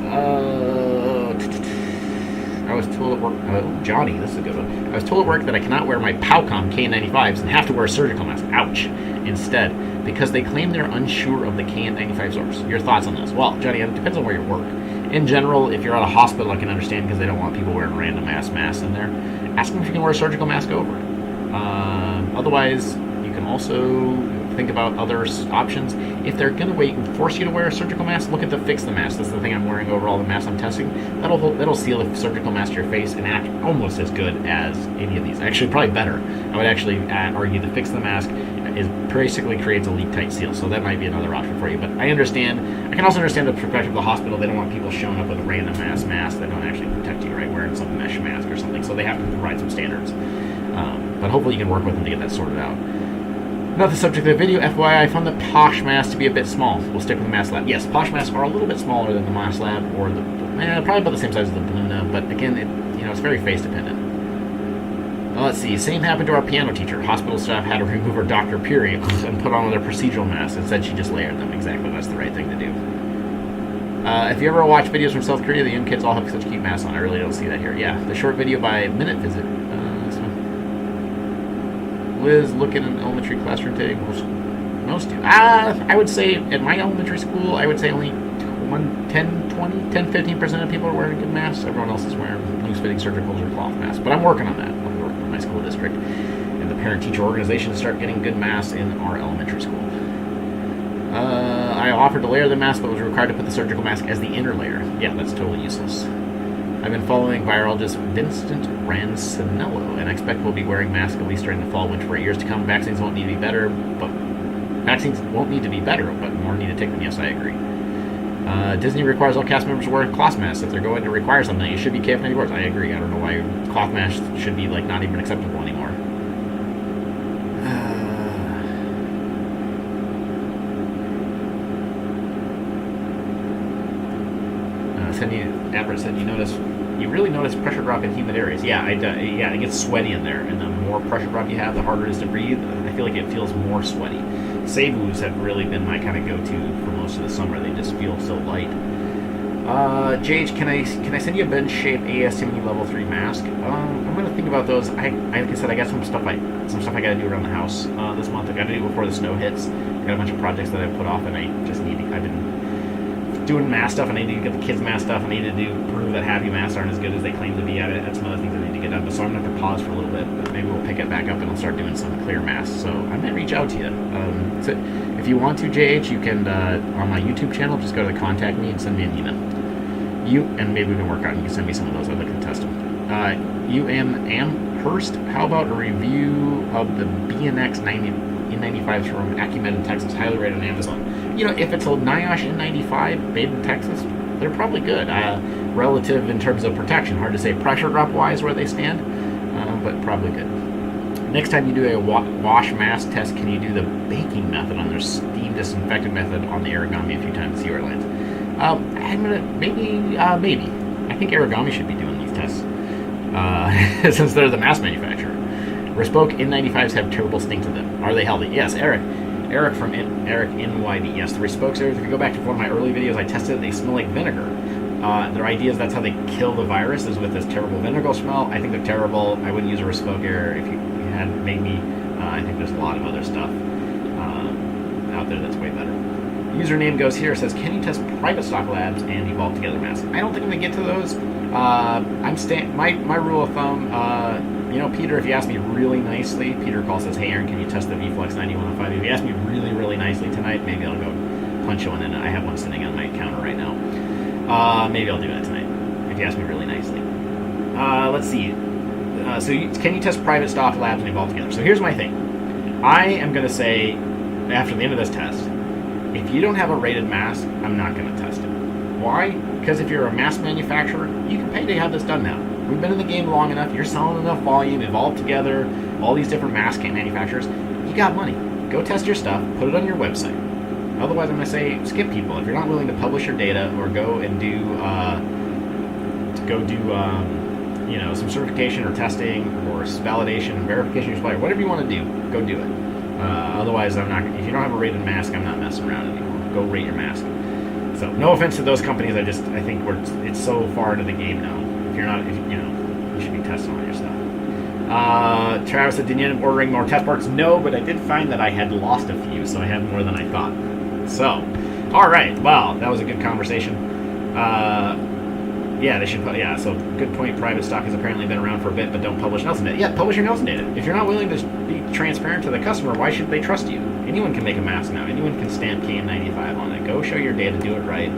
I was told at work... Johnny, this is a good one. I was told at work that I cannot wear my Powcom KN95s and have to wear a surgical mask. Ouch. Instead, because they claim they're unsure of the KN95 source. Your thoughts on this? Well, Johnny, it depends on where you work. In general, if you're at a hospital, I can understand because they don't want people wearing random ass masks in there. Ask them if you can wear a surgical mask over it. Otherwise, you can also... think about other options. If they're going to wait and force you to wear a surgical mask, look at the Fix the Mask. That's the thing I'm wearing over all the masks I'm testing. That'll seal a surgical mask to your face and act almost as good as any of these. Actually, probably better. I would actually argue the Fix the Mask is basically creates a leak-tight seal, so that might be another option for you. But I can also understand the perspective of the hospital. They don't want people showing up with a random masks that don't actually protect you, right? Wearing some mesh mask or something. So they have to provide some standards. But hopefully you can work with them to get that sorted out. Not the subject of the video, FYI, I found the Posh mask to be a bit small. We'll stick with the Mask Lab. Yes, Posh masks are a little bit smaller than the Mask Lab, or probably about the same size as the Bluna, but again, it's very face dependent. Let's see, same happened to our piano teacher. Hospital staff had to remove her Dr. Period and put on their procedural masks. Instead, she just layered them. Exactly, that's the right thing to do. If you ever watch videos from South Korea, the young kids all have such cute masks on. I really don't see that here. Yeah, the short video by Minute Visit. Liz, look at an elementary classroom today. Most do. I would say at my elementary school, I would say only 10-15% of people are wearing good masks. Everyone else is wearing loose-fitting surgicals or cloth masks. But I'm working on that. I'm working with my school district and the parent-teacher organization to start getting good masks in our elementary school. I offered to layer the mask, but was required to put the surgical mask as the inner layer. Yeah, that's totally useless. I've been following virologist Vincent Rancinello, and I expect we'll be wearing masks at least during the fall, winter for years to come. Vaccines won't need to be better, but more need to take them. Yes, I agree. Disney requires all cast members to wear cloth masks. If they're going to require something, it should be KF94s. I agree. I don't know why cloth masks should be not even acceptable anymore. Abbott said, you really notice pressure drop in humid areas. Yeah, it gets sweaty in there, and the more pressure drop you have, the harder it is to breathe. I feel like it feels more sweaty. Savus have really been my kind of go-to for most of the summer. They just feel so light. JH, can I send you a bench shape ASME level 3 mask? I'm gonna think about those. Like I said, I got some stuff I gotta do around the house this month. I gotta do it before the snow hits. I got a bunch of projects that I've put off, and I've been doing mask stuff, and I need to get the kids mask stuff. I need to prove that HappyMask aren't as good as they claim to be at it. That's some other things I need to get done. But so I'm gonna have to pause for a little bit, but maybe we'll pick it back up and I'll start doing some clear masks. So I might reach out to you. So if you want to, JH, you can on my YouTube channel just go to the contact me and send me an email. And maybe we can work out. You can send me some of those. I'd like to test them. Amherst, how about a review of the BNX N95s from Acumen in Texas, highly rated on Amazon? If it's a NIOSH N95 made in Texas, they're probably good. Relative in terms of protection, hard to say pressure drop wise where they stand, but probably good. Next time you do a wash mask test, can you do the baking method on their steam disinfectant method on the origami a few times to see where it lands? I'm gonna maybe. I think Origami should be doing these tests since they're the mask manufacturer. Bespoke N95s have terrible stink to them. Are they healthy? Yes, Eric from Eric NYD. Yes, the Bespokes, if you go back to one of my early videos, I tested it. They smell like vinegar. Their idea is that's how they kill the virus, is with this terrible vinegar smell. I think they're terrible. I wouldn't use a Bespoke Air if you had made me. I think there's a lot of other stuff out there that's way better. Username goes here, says, can you test private stock labs and Evolve Together masks? I don't think I'm going to get to those. My rule of thumb, Peter, if you ask me really nicely, Peter Call says, hey Aaron, can you test the VFlex 9105? If you ask me really, really nicely tonight, maybe I'll go punch one in. I have one sitting on my counter right now. Maybe I'll do that tonight, if you ask me really nicely. Let's see. Can you test private stock labs and Evolve Together? So here's my thing. I am going to say, after the end of this test, if you don't have a rated mask, I'm not going to test it. Why? Because if you're a mask manufacturer, you can pay to have this done now. We've been in the game long enough. You're selling enough volume, Evolve Together, all these different mask manufacturers. You got money. Go test your stuff. Put it on your website. Otherwise, I'm going to say skip people. If you're not willing to publish your data or go and do some certification or testing or validation and verification of your supplier, whatever you want to do, go do it. Otherwise, I'm not. If you don't have a rated mask, I'm not messing around anymore. Go rate your mask. So, no offense to those companies. I think it's so far into the game now. If you're not, you should be testing all your stuff. Travis said, did you end up ordering more test parts? No, but I did find that I had lost a few, so I had more than I thought. So, all right. Well, that was a good conversation. Yeah, they should. Yeah, so good point. Private stock has apparently been around for a bit, but don't publish Nielsen data. Yeah, publish your Nielsen data. If you're not willing to be transparent to the customer, why should they trust you? Anyone can make a mask now. Anyone can stamp KN95 on it. Go show your data. Do it right.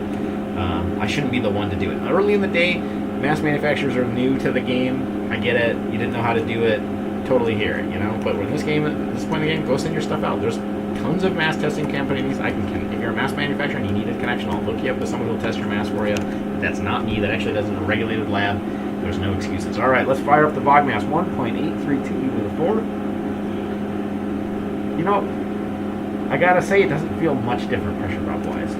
I shouldn't be the one to do it. Early in the day, mask manufacturers are new to the game. I get it. You didn't know how to do it. Totally hear it. But with this game, at this point in the game, go send your stuff out. There's tons of mask testing companies. If you're a mask manufacturer and you need a connection, I'll hook you up with someone who'll test your mask for you. That's not me. That actually does it in a regulated lab. There's no excuses. All right, let's fire up the Vogmask 1.832 E4. I gotta say, it doesn't feel much different pressure drop wise.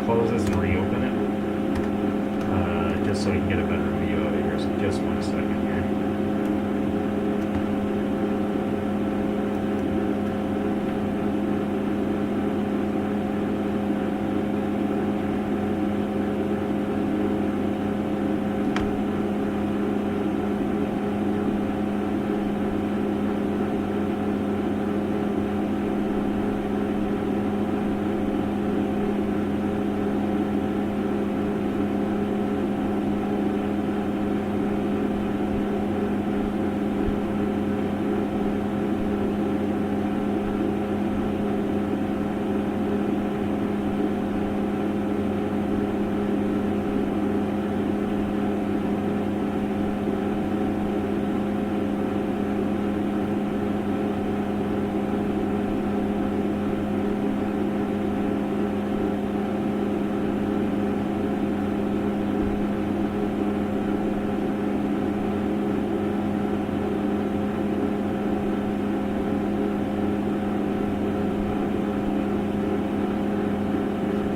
Close this and reopen it, just so we can get a better view of it here. So just 1 second here.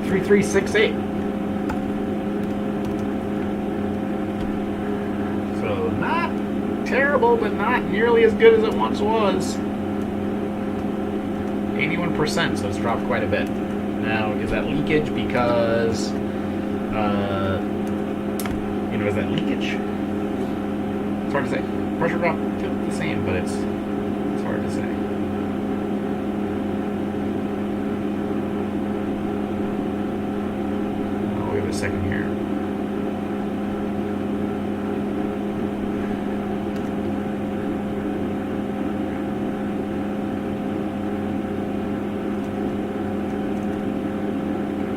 $3,368. So not terrible, but not nearly as good as it once was. 81%, so it's dropped quite a bit. Now, is that leakage because, is that leakage? It's hard to say. Pressure drop the same, but it's hard to say. A second here.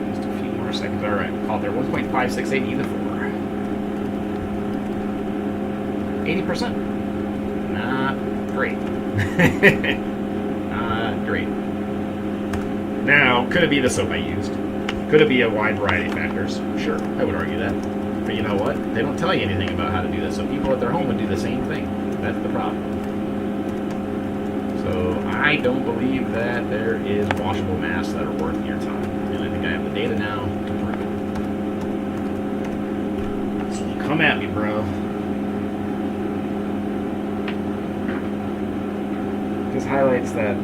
Just a few more seconds. All right, call there. 1.568 E4. 80%. Not great. Not great. Now, could it be the soap I used? Could it be a wide variety of factors? Sure, I would argue that. But you know what? They don't tell you anything about how to do this, so people at their home would do the same thing. That's the problem. So I don't believe that there is washable masks that are worth your time. And I think I have the data now to prove it. So come at me, bro. Just highlights that,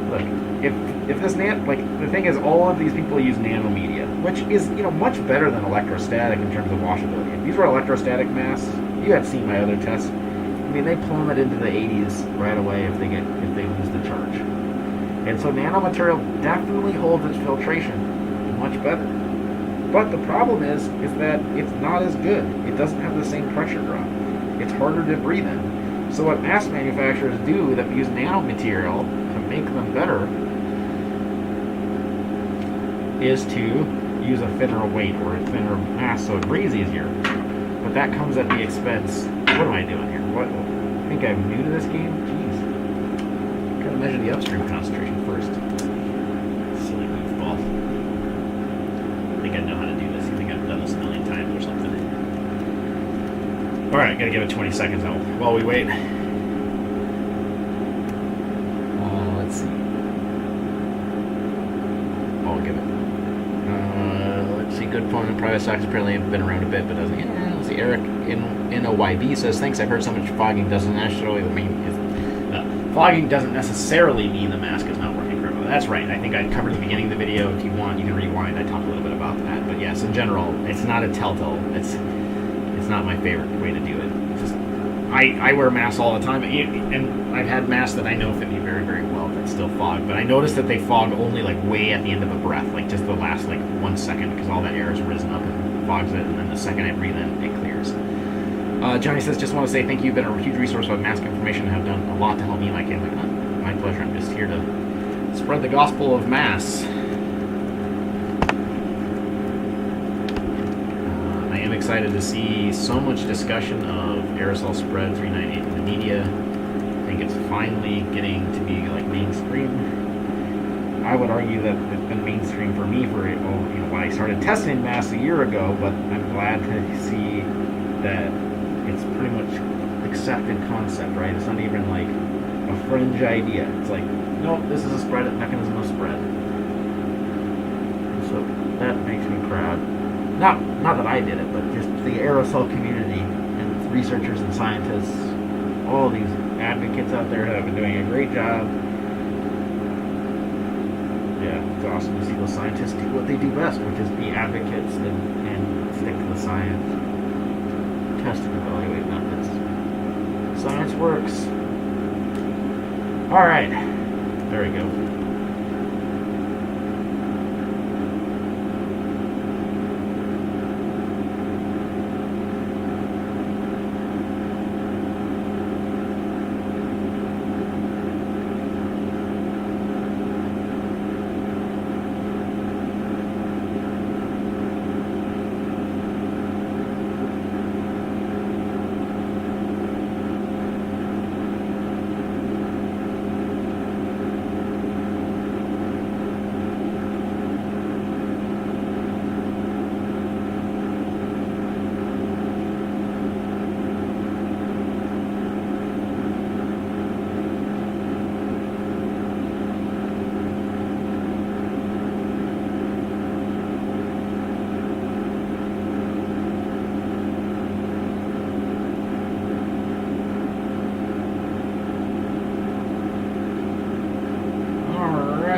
look, if this the thing is, all of these people use nanomedia, which is, much better than electrostatic in terms of washability. If these were electrostatic masks, you had seen my other tests. I mean, they plummet into the 80s right away if they lose the charge. And so nanomaterial definitely holds its filtration much better. But the problem is that it's not as good. It doesn't have the same pressure drop. It's harder to breathe in. So what mask manufacturers do that use nanomaterial to make them better is to use a thinner weight or a thinner mask so it breathes easier. But that comes at the expense. What am I doing here? What? I think I'm new to this game? Jeez. Gotta measure the upstream concentration first. Silly goofball. I think I know how to do this. I think I've done this a million times or something. Alright, gotta give it 20 seconds now while we wait. Let's see. I'll give it. Let's see, good phone and private stocks apparently have been around a bit, but doesn't. Yeah, let's see, Eric in OYB says, thanks, I've heard so much fogging doesn't necessarily mean fogging doesn't necessarily mean the mask is not working correctly. That's right. I think I covered at the beginning of the video. If you want, you can rewind. I talked a little bit about that. But yes, in general, it's not a telltale. It's not my favorite way to do it. Just, I wear masks all the time, and I've had masks that I know fit me very, very well that still fog. But I noticed that they fog only like way at the end of a breath, like just the last like 1 second, because all that air has risen up and fogs it, and then the second I breathe in, it clears. Johnny says, just want to say thank you. You've been a huge resource with mask information and have done a lot to help me and my family. My pleasure. I'm just here to spread the gospel of masks. I am excited to see so much discussion of aerosol spread 398 in the media. I think it's finally getting to be like mainstream. I would argue that it's been mainstream for me for when I started testing masks a year ago, but I'm glad to see that it's pretty much accepted concept, right? It's not even like a fringe idea. It's like, nope, this is a spread mechanism of spread. And so that makes me proud. Not that I did it, but just the aerosol community and researchers and scientists, all these advocates out there have been doing a great job. Yeah, it's awesome to see those scientists do what they do best, which is be advocates and stick to the science. Test and evaluate methods. Science works. Alright. There we go.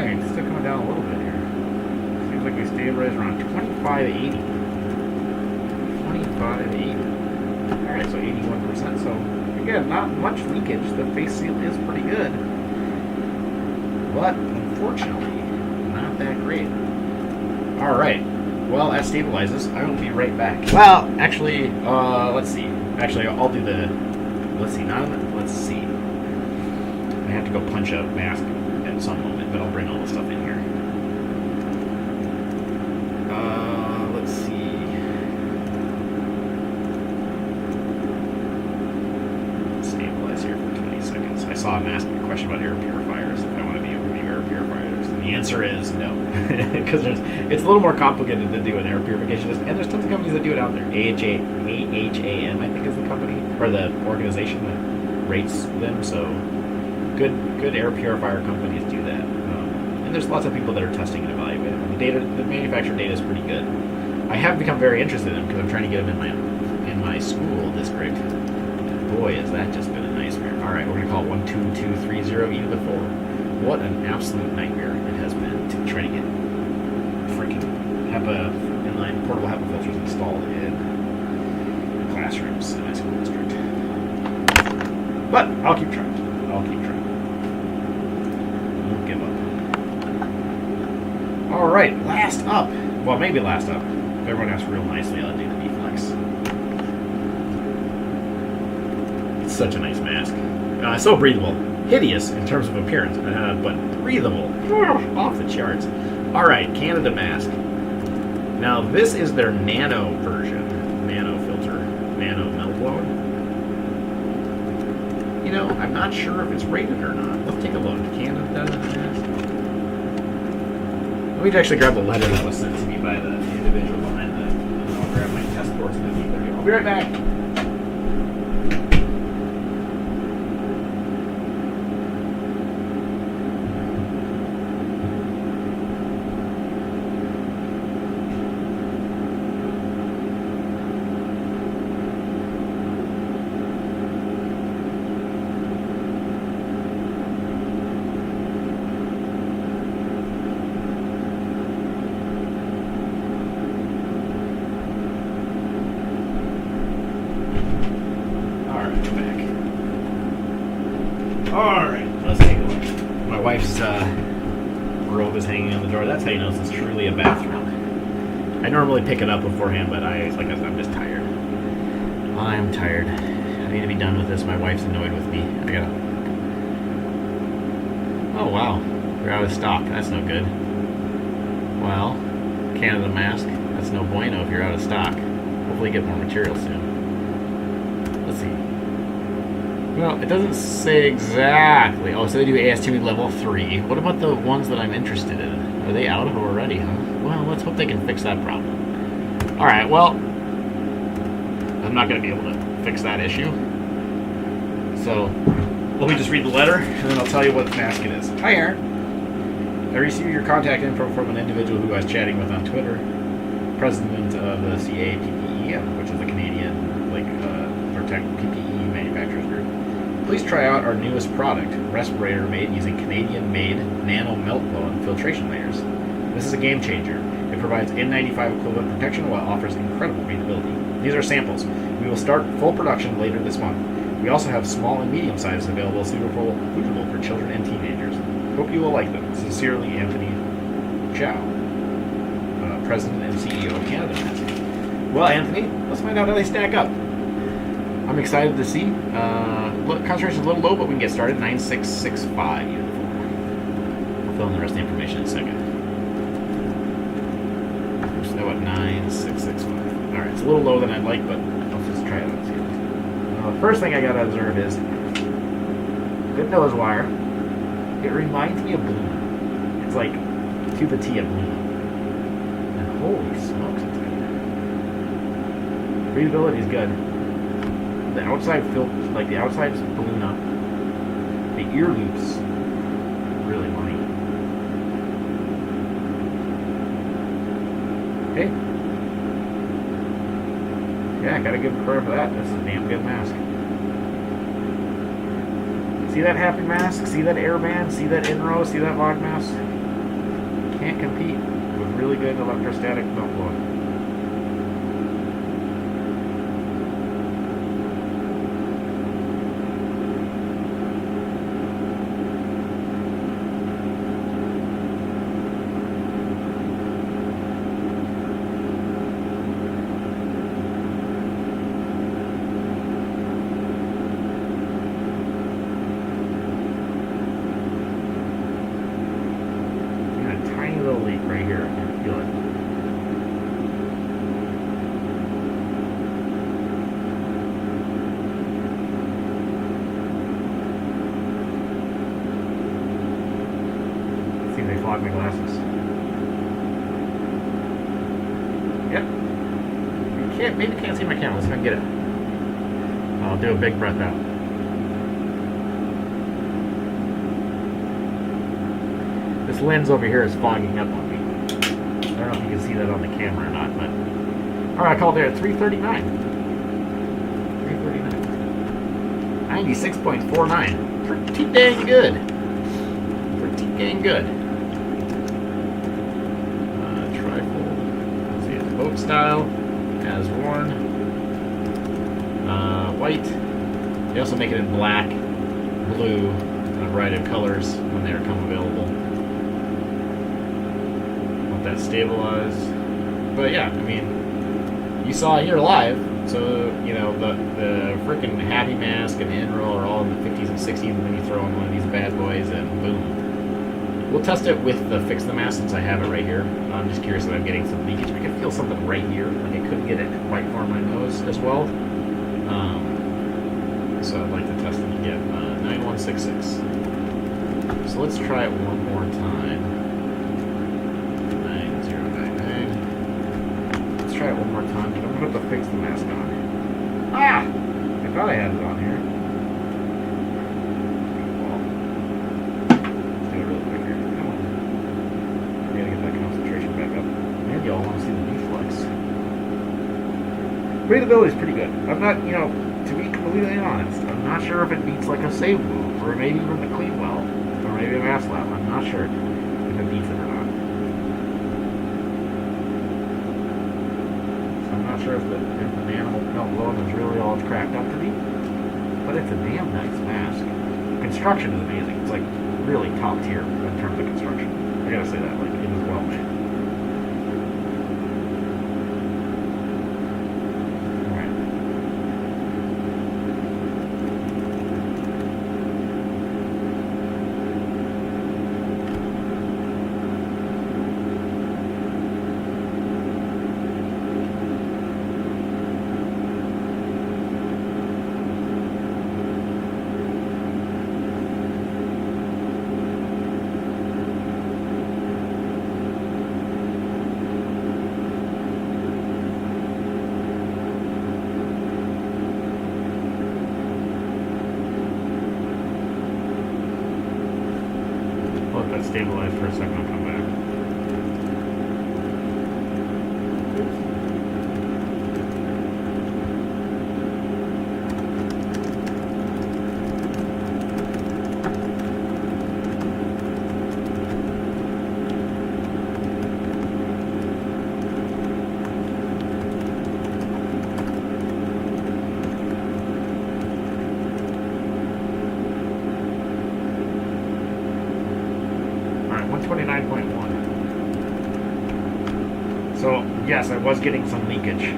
It's still coming down a little bit here. Seems like we stabilized around 2580. 2580. Alright, so 81%. So, again, not much leakage. The face seal is pretty good. But, unfortunately, not that great. Alright. Well, that stabilizes. I will be right back. Well, actually, let's see. Actually, I'll do the... Let's see. Let's see. I have to go punch a mask at some moment, but I'll bring all the stuff in here. Let's see. saw him ask me a question about air purifiers, if I want to review air purifiers. And the answer is no. Because it's a little more complicated to do an air purification system. And there's tons of companies that do it out there. AHAM, I think, is the company, or the organization that rates them. So good air purifier companies do that. And there's lots of people that are testing and evaluating them. The manufacturer data is pretty good. I have become very interested in them because I'm trying to get them in my school district. Boy, has that just been a nightmare. All right, we're going to call it 12230 to the 4. What an absolute nightmare it has been to try to get freaking inline portable HEPA filters installed in classrooms in my school district. But I'll keep trying. Won't give up. All right, last up. Well, maybe last up. If everyone asks real nicely, I'll do the V-Flex. It's such a nice mask. So breathable. Hideous in terms of appearance, but breathable. Off the charts. All right, CanadaMasq. Now, this is their nano version. Nano filter. Nano melt blown. You know, I'm not sure if it's rated or not. Let's take a look. CanadaMasq. Let me actually grab the letter that was sent to me by the individual behind the... I'll grab my test ports and then I'll be right back. Alright, let's take a look. My wife's robe is hanging on the door. That's how you know this is truly a bathroom. I normally pick it up beforehand, but I'm just tired. I'm tired. I need to be done with this. My wife's annoyed with me. Oh, wow. We're out of stock. That's no good. Well, CanadaMasq. That's no bueno if you're out of stock. Hopefully get more material soon. Let's see. Well, it doesn't say exactly. Oh, so they do AS2 level 3. What about the ones that I'm interested in? Are they out of already, huh? Well, let's hope they can fix that problem. Alright, well, I'm not going to be able to fix that issue. So, let me just read the letter, and then I'll tell you what mask it is. Hi, Aaron. I received your contact info from an individual who I was chatting with on Twitter, president of the CAPPE, which is the Canadian, Protect PPE manufacturers group. Please try out our newest product, respirator made using Canadian-made nano melt-blown filtration layers. This is a game changer. It provides N95 equivalent protection while offers incredible breathability. These are samples. We will start full production later this month. We also have small and medium sizes available suitable for children and teenagers. Hope you will like them. Sincerely, Anthony Chow, President and CEO of CanadaMasq. Well, Anthony, let's find out how they stack up. I'm excited to see. Concentration is a little low, but we can get started. 9665 uniform. I'll fill in the rest of the information in a second. So what? 9665. Alright, it's a little lower than I'd like, but let's just try it out. The first thing I gotta observe is good nose wire. It reminds me of Blue. It's like to the T of Blue. And holy smokes, it's good. Breathability is good. The outside the outside's balloon up. The ear loops really money. Okay. Yeah, gotta give him credit for that. This is a damn good mask. See that HappyMask? See that Airband? See that Enro? See that Vogmask? Can't compete with really good electrostatic melt blowing. Right here, I can feel it. fog my glasses. Yep. Maybe can't see my camera. Let's see if I can get it. I'll do a big breath out. This lens over here is fogging up on me. I don't know if you can see that on the camera or not, but alright, I called there at 339. 96.49. Pretty dang good. Pretty dang good. Trifold. Let's see, it's boat style. As worn. White. They also make it in black, blue, and a variety of colors when they come available. Want that stabilized. But yeah, I mean, you saw it here live. So, you know, the freaking HappyMask and Enro are all in the 50s and 60s, and then you throw in one of these bad boys, and boom. We'll test it with the Fix the Mask since I have it right here. I'm just curious if I'm getting some leakage. I can feel something right here. Like I couldn't get it right far in my nose as well. So I'd like to test it again. 9166. So let's try it one more time. 9099. Let's try it one more time. I'm going to put the Fix the Mask on. Ah! I thought I had it on here. Well, let's do it really quick here. Come on. We gotta get that concentration back up. Maybe y'all want to see the deflex. Breathability is pretty good. I'm not, you know, to be completely honest, I'm not sure if it beats like a save move, or maybe even the clean well, or maybe a mass lap. I'm not sure if it beats it or not. I'm not sure if the animal melt load is really all it's cracked up to be, but it's a damn nice mask. Construction is amazing. It's like really top tier in terms of construction. I gotta say that, like, it is well made. Alright. Let that stabilize for a second, I'll come back. Alright, 129.1. So, yes, I was getting some leakage.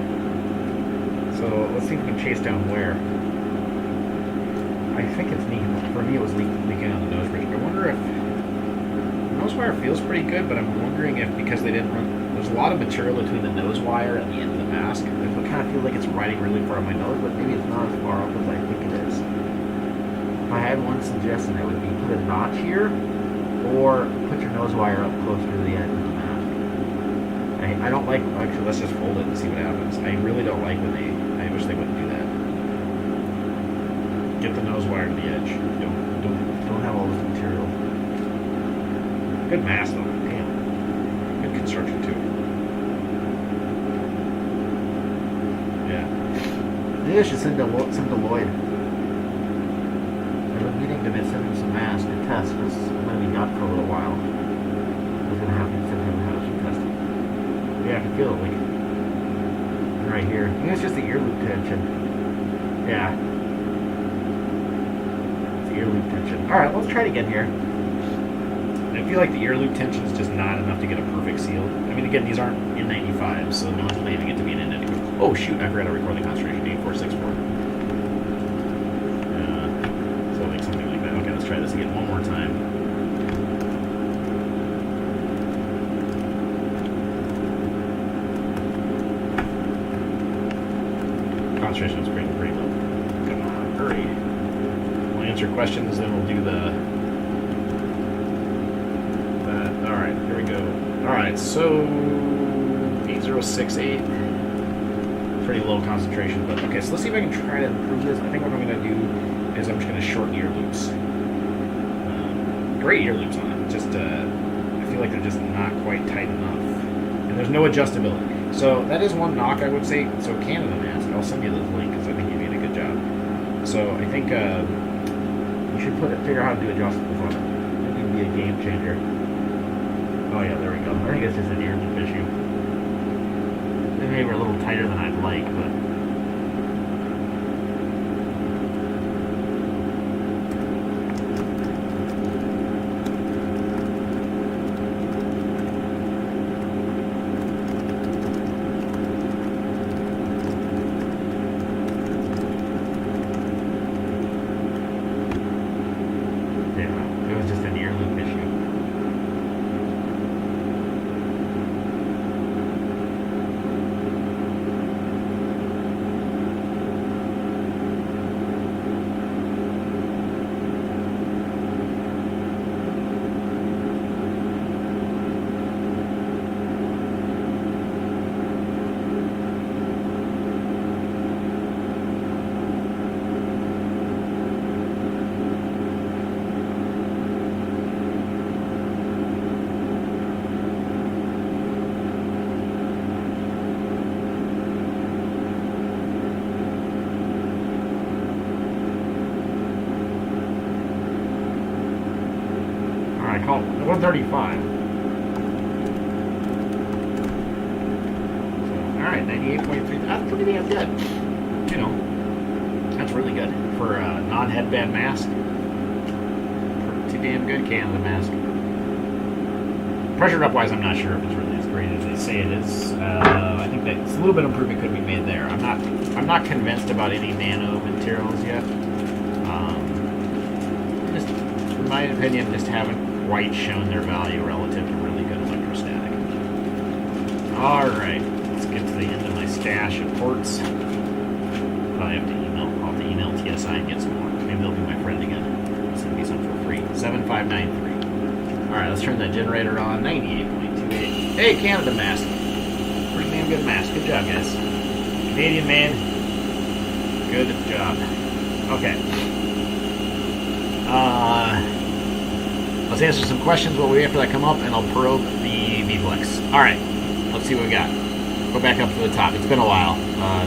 So, let's see if we can chase down where. I think it's leaking. For me, it was leaking on the nose bridge. I wonder if... The nose wire feels pretty good, but I'm wondering if, because they didn't run... There's a lot of material between the nose wire and the end of the mask. I kind of feel like it's riding really far on my nose, but maybe it's not as far up as I think it is. If I had one suggestion, it would be put a notch here, or put your nose wire up closer to the edge of the mask. I don't like... Actually, let's just fold it and see what happens. I really don't like when they... I wish they wouldn't do that. Get the nose wire to the edge. Don't have all this material. Good mask though. Damn. Good construction too. Yeah. Maybe I should send to Lloyd. I've been meaning to send him some masks to test because I'm going to be gone for a little while. I was going to have to send him how to test it. Yeah, I can feel it like right here. I think it's just the ear loop tension. Yeah. It's the ear loop tension. Alright, let's try it again here. I feel like the ear loop tension is just not enough to get a perfect seal. I mean, again, these aren't N95s, so no one's claiming it to be an N95. Oh, shoot, I forgot to record the concentration, 8464. So like something like that. Okay, let's try this again one more time. Concentration is pretty low. Come on, hurry. We'll answer questions, then we'll do the Alright, here we go. Alright, so 8068. Pretty low concentration, but okay, so let's see if I can try to improve this. I think what I'm going to do is I'm just going to shorten ear loops. Great ear loops on it, just I feel like they're just not quite tight enough. And there's no adjustability. So that is one knock, I would say. So CanadaMasq, I'll send you the link because I think you did a good job. So I think you should figure out how to do adjustables on it. It would be a game changer. Oh yeah, there we go. I think it's just an ear loop issue. They maybe were a little tighter than I'd like, but yeah, it was just an ear loop issue. I call 135. So, alright, 98.3. That's pretty damn good. You know, that's really good for a non-headband mask. Pretty damn good CanadaMasq. Pressure up wise, I'm not sure if it's really as great as they say it is. I think that a little bit of improvement could be made there. I'm not convinced about any nano materials yet. Just in my opinion, just haven't quite shown their value relative to really good electrostatic. Alright, let's get to the end of my stash of ports. I'll have to email TSI and get some more. Maybe they'll be my friend again. Send me some for free. 7593. Alright, let's turn that generator on. 98.28. Hey, CanadaMasq. Pretty damn good mask. Good job, guys. Canadian man. Good job. Okay. Let's answer some questions while we wait for that come up, and I'll probe the V-Flex. Alright, let's see what we got. Go back up to the top. It's been a while.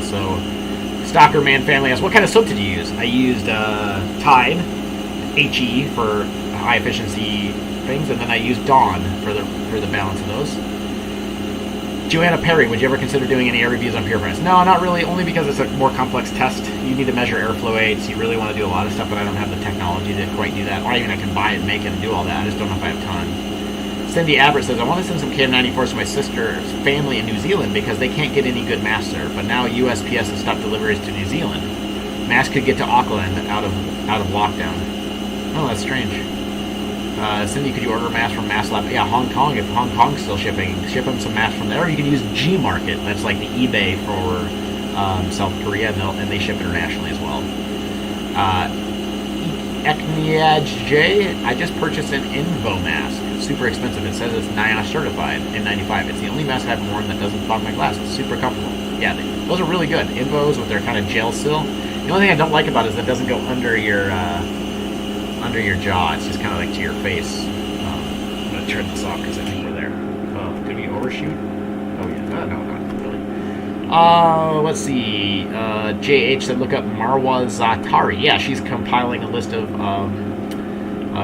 So, Stalker Man Family asks, what kind of soap did you use? I used Tide, HE for high efficiency things, and then I used Dawn for the balance of those. Joanna Perry, would you ever consider doing any air reviews on purifiers? No, not really, only because it's a more complex test. You need to measure airflow rates. You really want to do a lot of stuff, but I don't have the technology to quite do that. Or even I can buy it and make it and do all that. I just don't know if I have time. Cindy Abbott says, I want to send some KN94s to my sister's family in New Zealand because they can't get any good masks there. But now USPS has stopped deliveries to New Zealand. Masks could get to Auckland out of lockdown. Oh, that's strange. Cindy, could you order masks from Mask Lab? Yeah, Hong Kong, if Hong Kong's still shipping, ship them some masks from there. Or you can use Gmarket. That's like the eBay for South Korea, and they ship internationally as well. Ekniaj J, I just purchased an Enro mask. Super expensive. It says it's NIOSH certified, N95. It's the only mask I've worn that doesn't fog my glasses. It's super comfortable. Yeah, those are really good. Enros with their kind of gel seal. The only thing I don't like about it is that it doesn't go under your jaw. It's just kind of like to your face. I'm going to turn this off because I think we're there. Oh, did we overshoot? Oh, yeah. No, not really. Let's see. JH said look up Marwa Zatari. Yeah, she's compiling a list of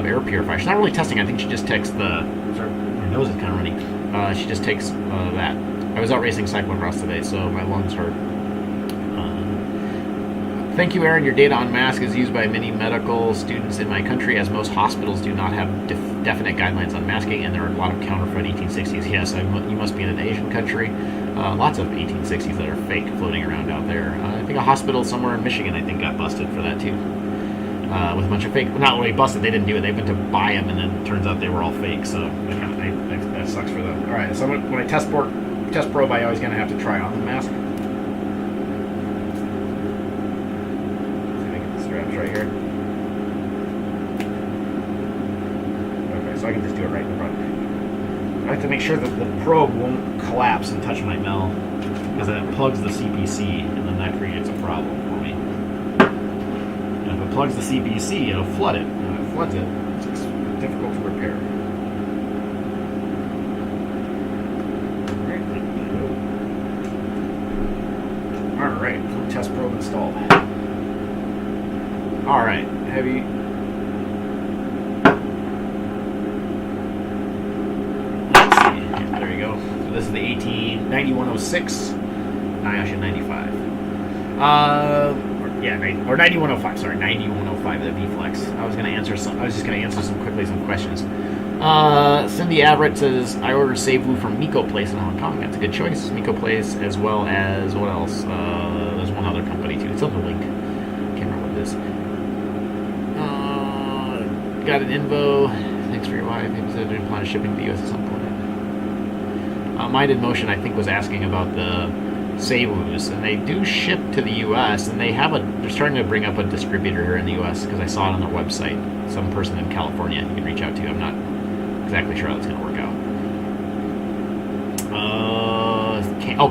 air purifiers. She's not really testing. I think she just takes the... Sorry, my nose is kind of runny. She just takes that. I was out racing cyclocross today, so my lungs hurt. Thank you, Aaron. Your data on mask is used by many medical students in my country, as most hospitals do not have definite guidelines on masking, and there are a lot of counterfeit 1860s. Yes, you must be in an Asian country. Lots of 1860s that are fake floating around out there. I think a hospital somewhere in Michigan, I think, got busted for that, too. With a bunch of fake... Not really busted, they didn't do it. They went to buy them, and then it turns out they were all fake, so that sucks for them. All right, so when I test probe, I always going to have to try on the mask. Right here. Okay, so I can just do it right in front. I have to make sure that the probe won't collapse and touch my Mel, because then it plugs the CPC, and then that creates a problem for me. And if it plugs the CPC, it'll flood it. And if it floods it, it's difficult to repair. Alright, test probe installed. Alright, heavy. Let's see. Yeah, there you go. So this is the 9106, NIOSH in 95. Or 9105. Sorry, 9105. The V-Flex. I was just gonna answer some questions. Cindy Averett says, I ordered Seibu from Miko Place in Hong Kong. That's a good choice. Miko Place, as well as, what else? There's one other company too. It's on the link. Can't remember what it is. Got an Enro. Thanks for your wife. Maybe said they're planning shipping to the US at some point. Mind in Motion, I think, was asking about the Seibus, and they do ship to the US, and they're starting to bring up a distributor here in the US, because I saw it on their website. Some person in California you can reach out to. I'm not exactly sure how that's going to work out.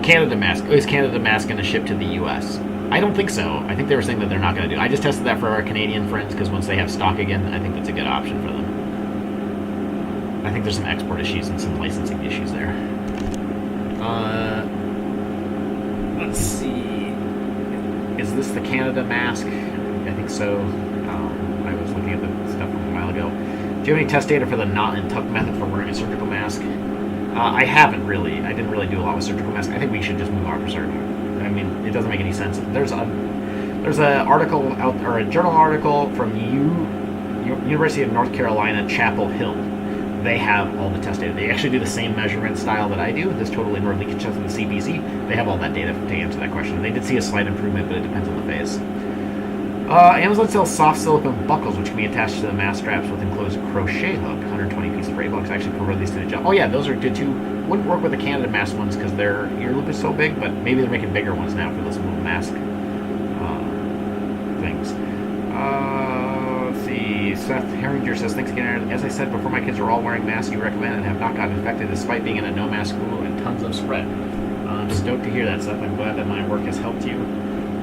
CanadaMasq. Is CanadaMasq going to ship to the U.S.? I don't think so. I think they were saying that they're not going to do it. I just tested that for our Canadian friends, because once they have stock again, I think that's a good option for them. I think there's some export issues and some licensing issues there. Let's see. Is this the CanadaMasq? I think so. I was looking at the stuff a while ago. Do you have any test data for the knot and tuck method for wearing a surgical mask? I haven't really. I didn't really do a lot with surgical masks. I think we should just move officer. I mean, it doesn't make any sense. There's a article out, or a journal article from University of North Carolina, Chapel Hill. They have all the test data. They actually do the same measurement style that I do. This total inward leakage test in the CPC. They have all that data to answer that question. They did see a slight improvement, but it depends on the phase. Amazon sells soft silicone buckles, which can be attached to the mask straps with enclosed crochet hook. 120 piece spray bucks. Actually prefer these to the job. Oh yeah, those are good too. Wouldn't work with the CanadaMasq ones because their ear loop is so big, but maybe they're making bigger ones now for those little mask things. Let's see. Seth Herringer says, thanks again. As I said before, my kids are all wearing masks you recommend and have not gotten infected despite being in a no mask school and tons of spread. I'm stoked to hear that, Seth. I'm glad that my work has helped you.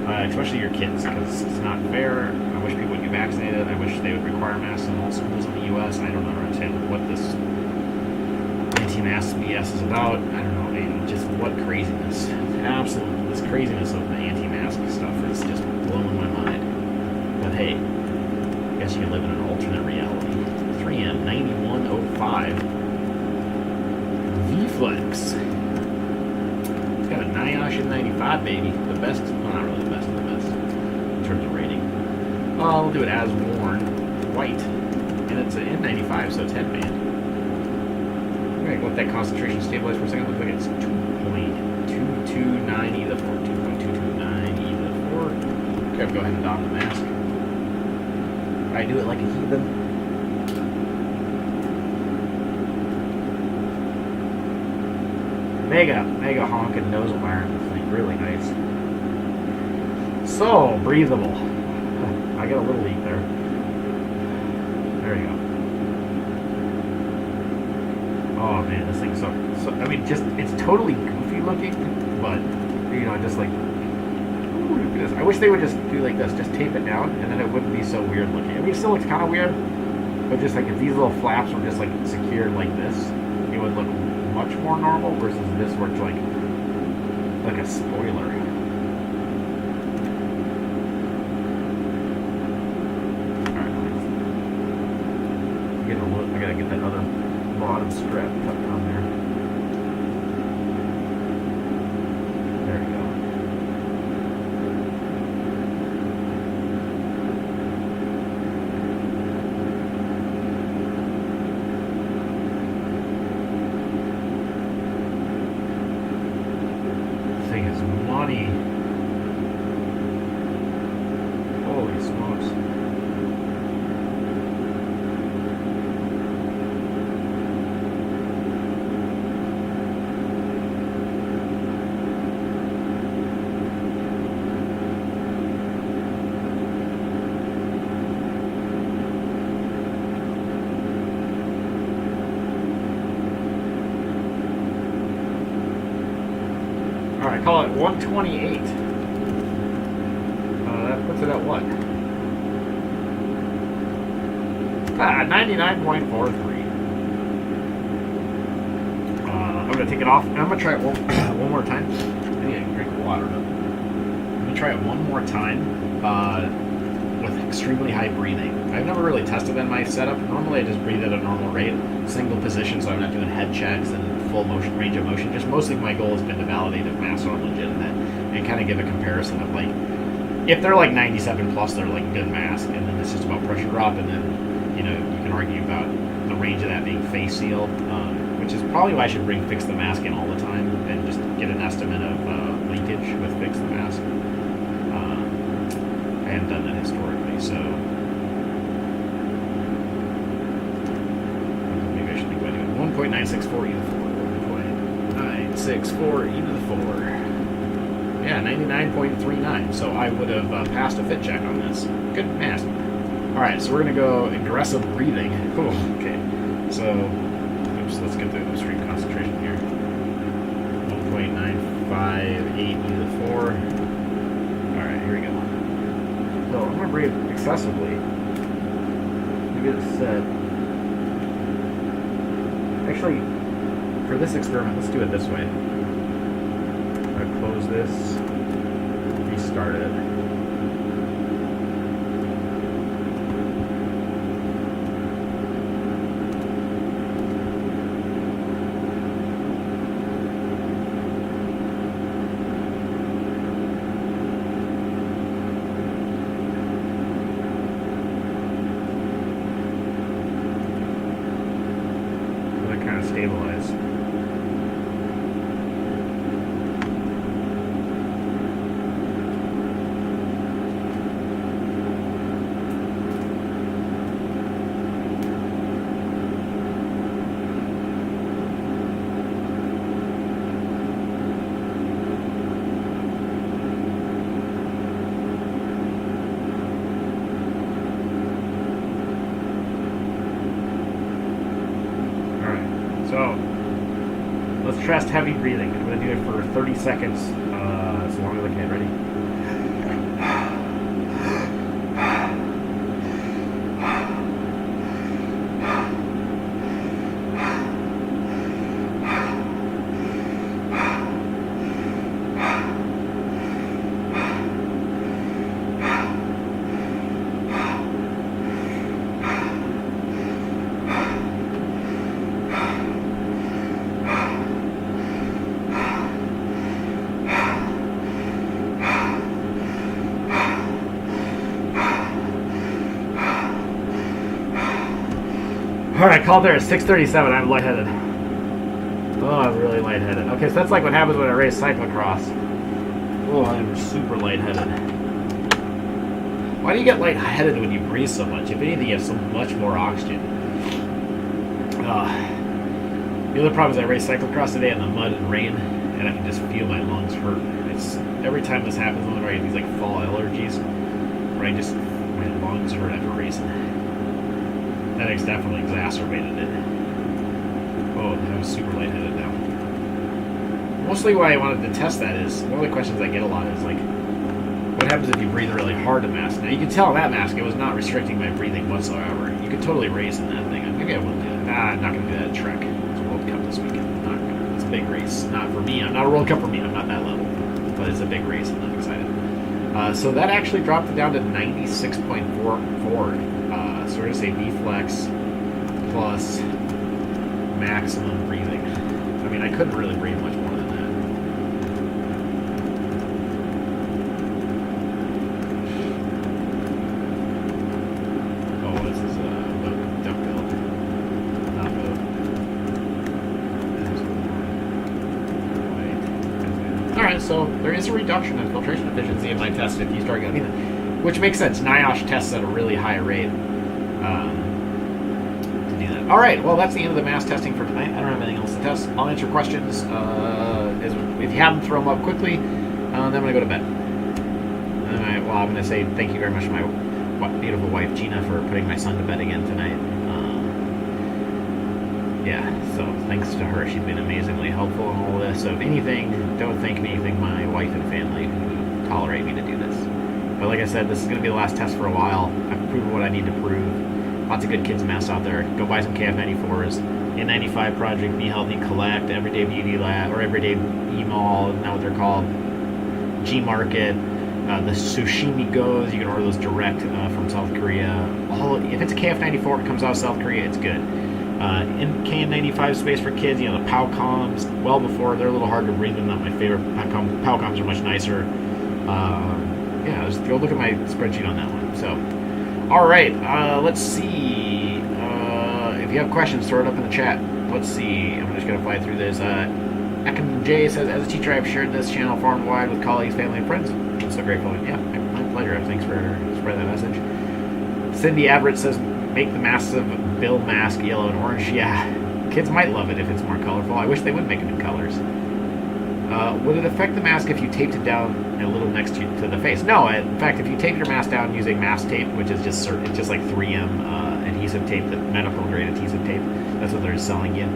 Especially your kids, because it's not fair. I wish people would get vaccinated. I wish they would require masks in all schools in the U.S. I don't understand what this anti-mask BS is about. I don't know, just what craziness. Absolutely, this craziness of the anti-mask stuff is just blowing my mind. But hey, I guess you can live in an alternate reality. 3M 9105 V-Flex. Got a NIOSH in 95, baby. The best, well, not really the best of the best in terms of rating. We'll do it as worn, white, and it's an N95, so it's headband. I'm gonna let that concentration stabilize for a second. Looks like it's 2.229 E to the 4, 2.229 E to the 4. Okay, go ahead and don the mask. I do it like a heathen. Mega honking nose environment thing, really nice. So breathable. I got a little leak there. There you go. Oh man, this thing's so I mean, just it's totally goofy looking, but you know, just like, ooh, look at this. I wish they would just do like this, just tape it down, and then it wouldn't be so weird looking. I mean, it still looks kind of weird, but just like if these little flaps were just like secured like this, it would look much more normal versus this where it's like a spoiler. Alright, I gotta get that other bottom strap tucked on there. There we go. Money. Holy smokes. Alright, call it 128. That puts it at what? 99.43. I'm going to take it off, and I'm going to try it one more time. I need a drink of water. I'm going to try it one more time with extremely high breathing. I've never really tested in my setup. Normally I just breathe at a normal rate, single position, so I'm not doing head checks and full motion, range of motion. Just mostly my goal has been to validate if masks are legitimate and kind of give a comparison of like, if they're like 97 plus, they're like good mask, and then it's just about pressure drop, and then, you know, you can argue about the range of that being face sealed, which is probably why I should fix the mask in all the time and just get an estimate of leakage with fix the mask. I haven't done that historically, so maybe I should think about doing 1.964 e to the 4. 1.964 e to the 4. Yeah, 99.39. So I would have passed a fit check on this. Good mask. All right, so we're gonna go aggressive breathing. Cool. Okay. So, oops. Let's get the upstream concentration here. 1.958 e to the 4. All right, here we go. So I'm gonna breathe excessively. Let me get it set. Actually, for this experiment, let's do it this way. I close this, restart it. Stabilize. So, let's test heavy breathing. I'm going to do it for 30 seconds, as long as I can. Ready? Alright, called there at 6:37. I'm lightheaded. Oh, I'm really lightheaded. Okay, so that's like what happens when I race cyclocross. Oh, I'm super lightheaded. Why do you get lightheaded when you breathe so much? If anything, you have so much more oxygen. The other problem is I raced cyclocross today in the mud and rain, and I can just feel my lungs hurt. It's every time this happens, whenever I get these like fall allergies, where my lungs hurt after racing. That definitely exacerbated it. Oh, I was super lightheaded now. Mostly why I wanted to test that is, one of the questions I get a lot is like, what happens if you breathe really hard in mask? Now you can tell in that mask it was not restricting my breathing whatsoever. You could totally race in that thing. Maybe I will do it. I'm not going to do that at Trek. It's a World Cup this weekend. Not gonna. It's a big race. Not for me. I'm not a World Cup for me. I'm not that level. But it's a big race and I'm excited. So that actually dropped it down to 96.44. So we're going to say V-flex plus maximum breathing. I mean, I couldn't really breathe much more than that. Oh, this is duckbill. Not boat. Alright, so there is a reduction in filtration efficiency in my test if you start getting it. Which makes sense. NIOSH tests at a really high rate. To do that. All right, well, that's the end of the mask testing for tonight. I don't have anything else to test. I'll answer questions. If you have them, throw them up quickly. Then I'm going to go to bed. I'm going to say thank you very much to my beautiful wife, Gina, for putting my son to bed again tonight. yeah, so thanks to her, she's been amazingly helpful in all of this. So if anything, don't thank me, thank my wife and family who tolerate me to do this. But like I said, this is going to be the last test for a while. I've proven what I need to prove. Lots of good kids masks out there. Go buy some KF94s. N95 Project, Be Healthy, Collect, Everyday Beauty Lab, or Everyday E-Mall, isn't that what they're called? G-Market, the Sushimi Goes, you can order those direct from South Korea. If it's a KF94 that comes out of South Korea, it's good. In KN95 space for kids, you know, the Powcoms, well before, they're a little hard to breathe, they're not my favorite. Powcoms are much nicer. Yeah, just go look at my spreadsheet on that one. So, all right, let's see. If you have questions, throw it up in the chat. Let's see. I'm just going to fly through this. Ekin J says, as a teacher, I've shared this channel far and wide with colleagues, family, and friends. I'm so grateful. Yeah, my pleasure. Thanks for spreading that message. Cindy Averett says, make the massive Bill mask yellow and orange. Yeah, kids might love it if it's more colorful. I wish they would make it in colors. Would it affect the mask if you taped it down a little next to the face? No, in fact, if you tape your mask down using mask tape, which is just like 3M adhesive tape, the medical grade adhesive tape, that's what they're selling you.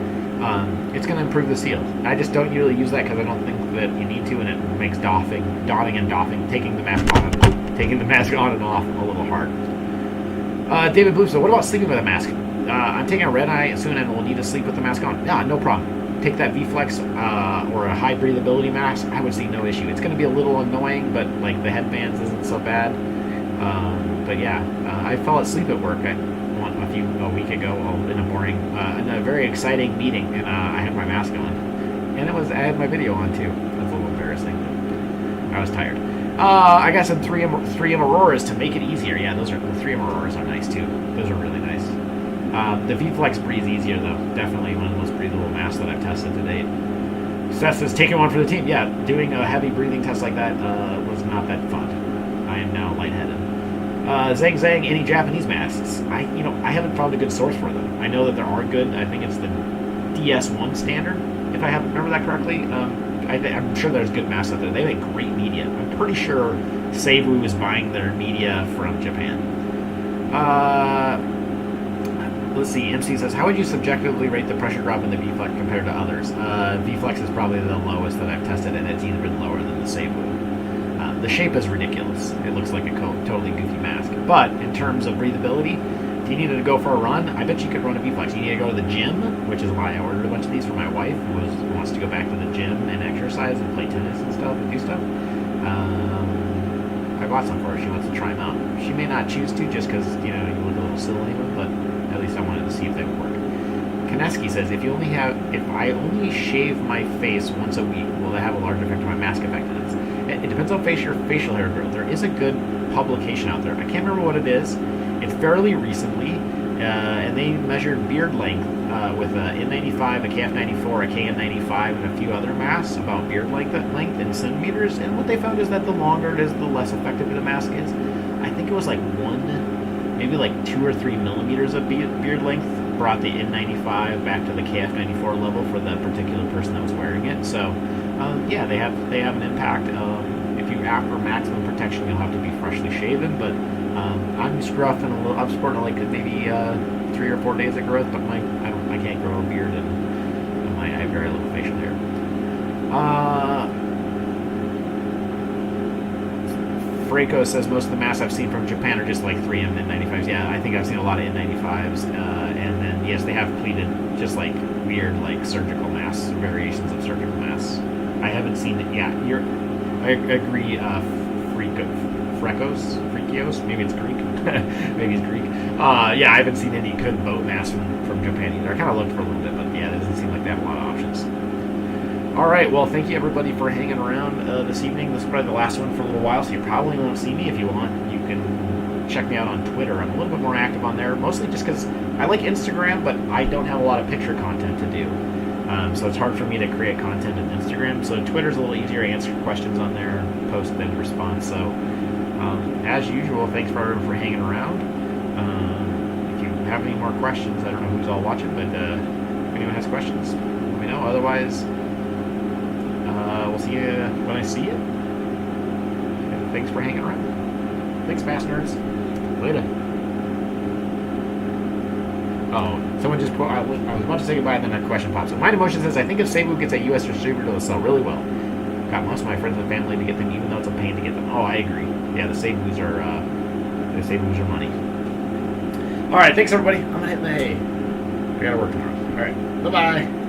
It's going to improve the seal. I just don't really use that because I don't think that you need to, and it makes donning and doffing, taking the mask on and off a little hard. David Blue said, what about sleeping with a mask? I'm taking a red eye soon and will need to sleep with the mask on. Yeah, no problem. Take that V-Flex or a high breathability mask, I would see no issue. It's going to be a little annoying, but like the headbands isn't so bad. But yeah, I fell asleep at work a week ago in a very exciting meeting, and I had my mask on, and I had my video on too. That's a little embarrassing. I was tired. I got some 3M Auroras to make it easier. Yeah, the 3M Auroras are nice too. Those are really nice. The V-Flex breathes easier though. Definitely one of the most breathable masks that I've tested to date. Seth says, taking one for the team. Yeah, doing a heavy breathing test like that was not that fun. I am now lightheaded. Zang Zang, any Japanese masks? I haven't found a good source for them. I know that there are good. I think it's the DS1 standard, if I remember that correctly. I'm sure there's good masks out there. They make great media. I'm pretty sure Seibu is buying their media from Japan. Let's see. MC says, how would you subjectively rate the pressure drop in the V-Flex compared to others? V-Flex is probably the lowest that I've tested, and it's even been lower than the Seibu. The shape is ridiculous. It looks like a totally goofy mask. But in terms of breathability, if you needed to go for a run, I bet you could run a V-Flex. You need to go to the gym, which is why I ordered a bunch of these for my wife, who wants to go back to the gym and exercise and play tennis and stuff and do stuff. I bought some for her. She wants to try them out. She may not choose to just because, you look a little silly, but at least I wanted to see if they would work. Kaneski says, if I only shave my face once a week, will that have a large effect on my mask effectiveness? It depends on facial hair growth. There is a good publication out there. I can't remember what it is. It's fairly recently, and they measured beard length with a N95, a KF94, a KN95, and a few other masks about beard length in centimeters. And what they found is that the longer it is, the less effective the mask is. I think it was like maybe like 2 or 3 millimeters of beard length brought the N95 back to the KF94 level for the particular person that was wearing it. So, yeah, they have an impact. If you after maximum protection, you'll have to be freshly shaven. But I'm scruff and I'm sporting like maybe 3 or 4 days of growth, but I can't grow a beard and I have very little facial hair. Freako says most of the masks I've seen from Japan are just like 3M N95s. Yeah, I think I've seen a lot of N95s. And then, yes, they have pleated just like weird like surgical masks, variations of surgical masks. I haven't seen it. Yeah, I agree. Frekios, maybe it's Greek. Maybe it's Greek. Yeah, I haven't seen any good boat masks from Japan either. I kind of looked for a little bit, but yeah, it doesn't seem like they have a lot of options. All right, well, thank you everybody for hanging around this evening. This is probably the last one for a little while, so you probably won't see me. If you want, you can check me out on Twitter. I'm a little bit more active on there, mostly just because I like Instagram, but I don't have a lot of picture content to do. So it's hard for me to create content on Instagram. So Twitter's a little easier to answer questions on there, post and response. So as usual, thanks for hanging around. If you have any more questions, I don't know who's all watching, but if anyone has questions, let me know. Otherwise, we'll see you when I see you. And thanks for hanging around. Thanks, Fast Nerds. Later. Oh, someone just I was about to say goodbye, and then a question pops up. Mind Emotion says, I think if Seibu gets a U.S. distributor, it'll sell really well. Got most of my friends and family to get them, even though it's a pain to get them. Oh, I agree. Yeah, the Seibus are money. All right, thanks everybody. I'm gonna hit the hay. I gotta work tomorrow. All right, bye bye.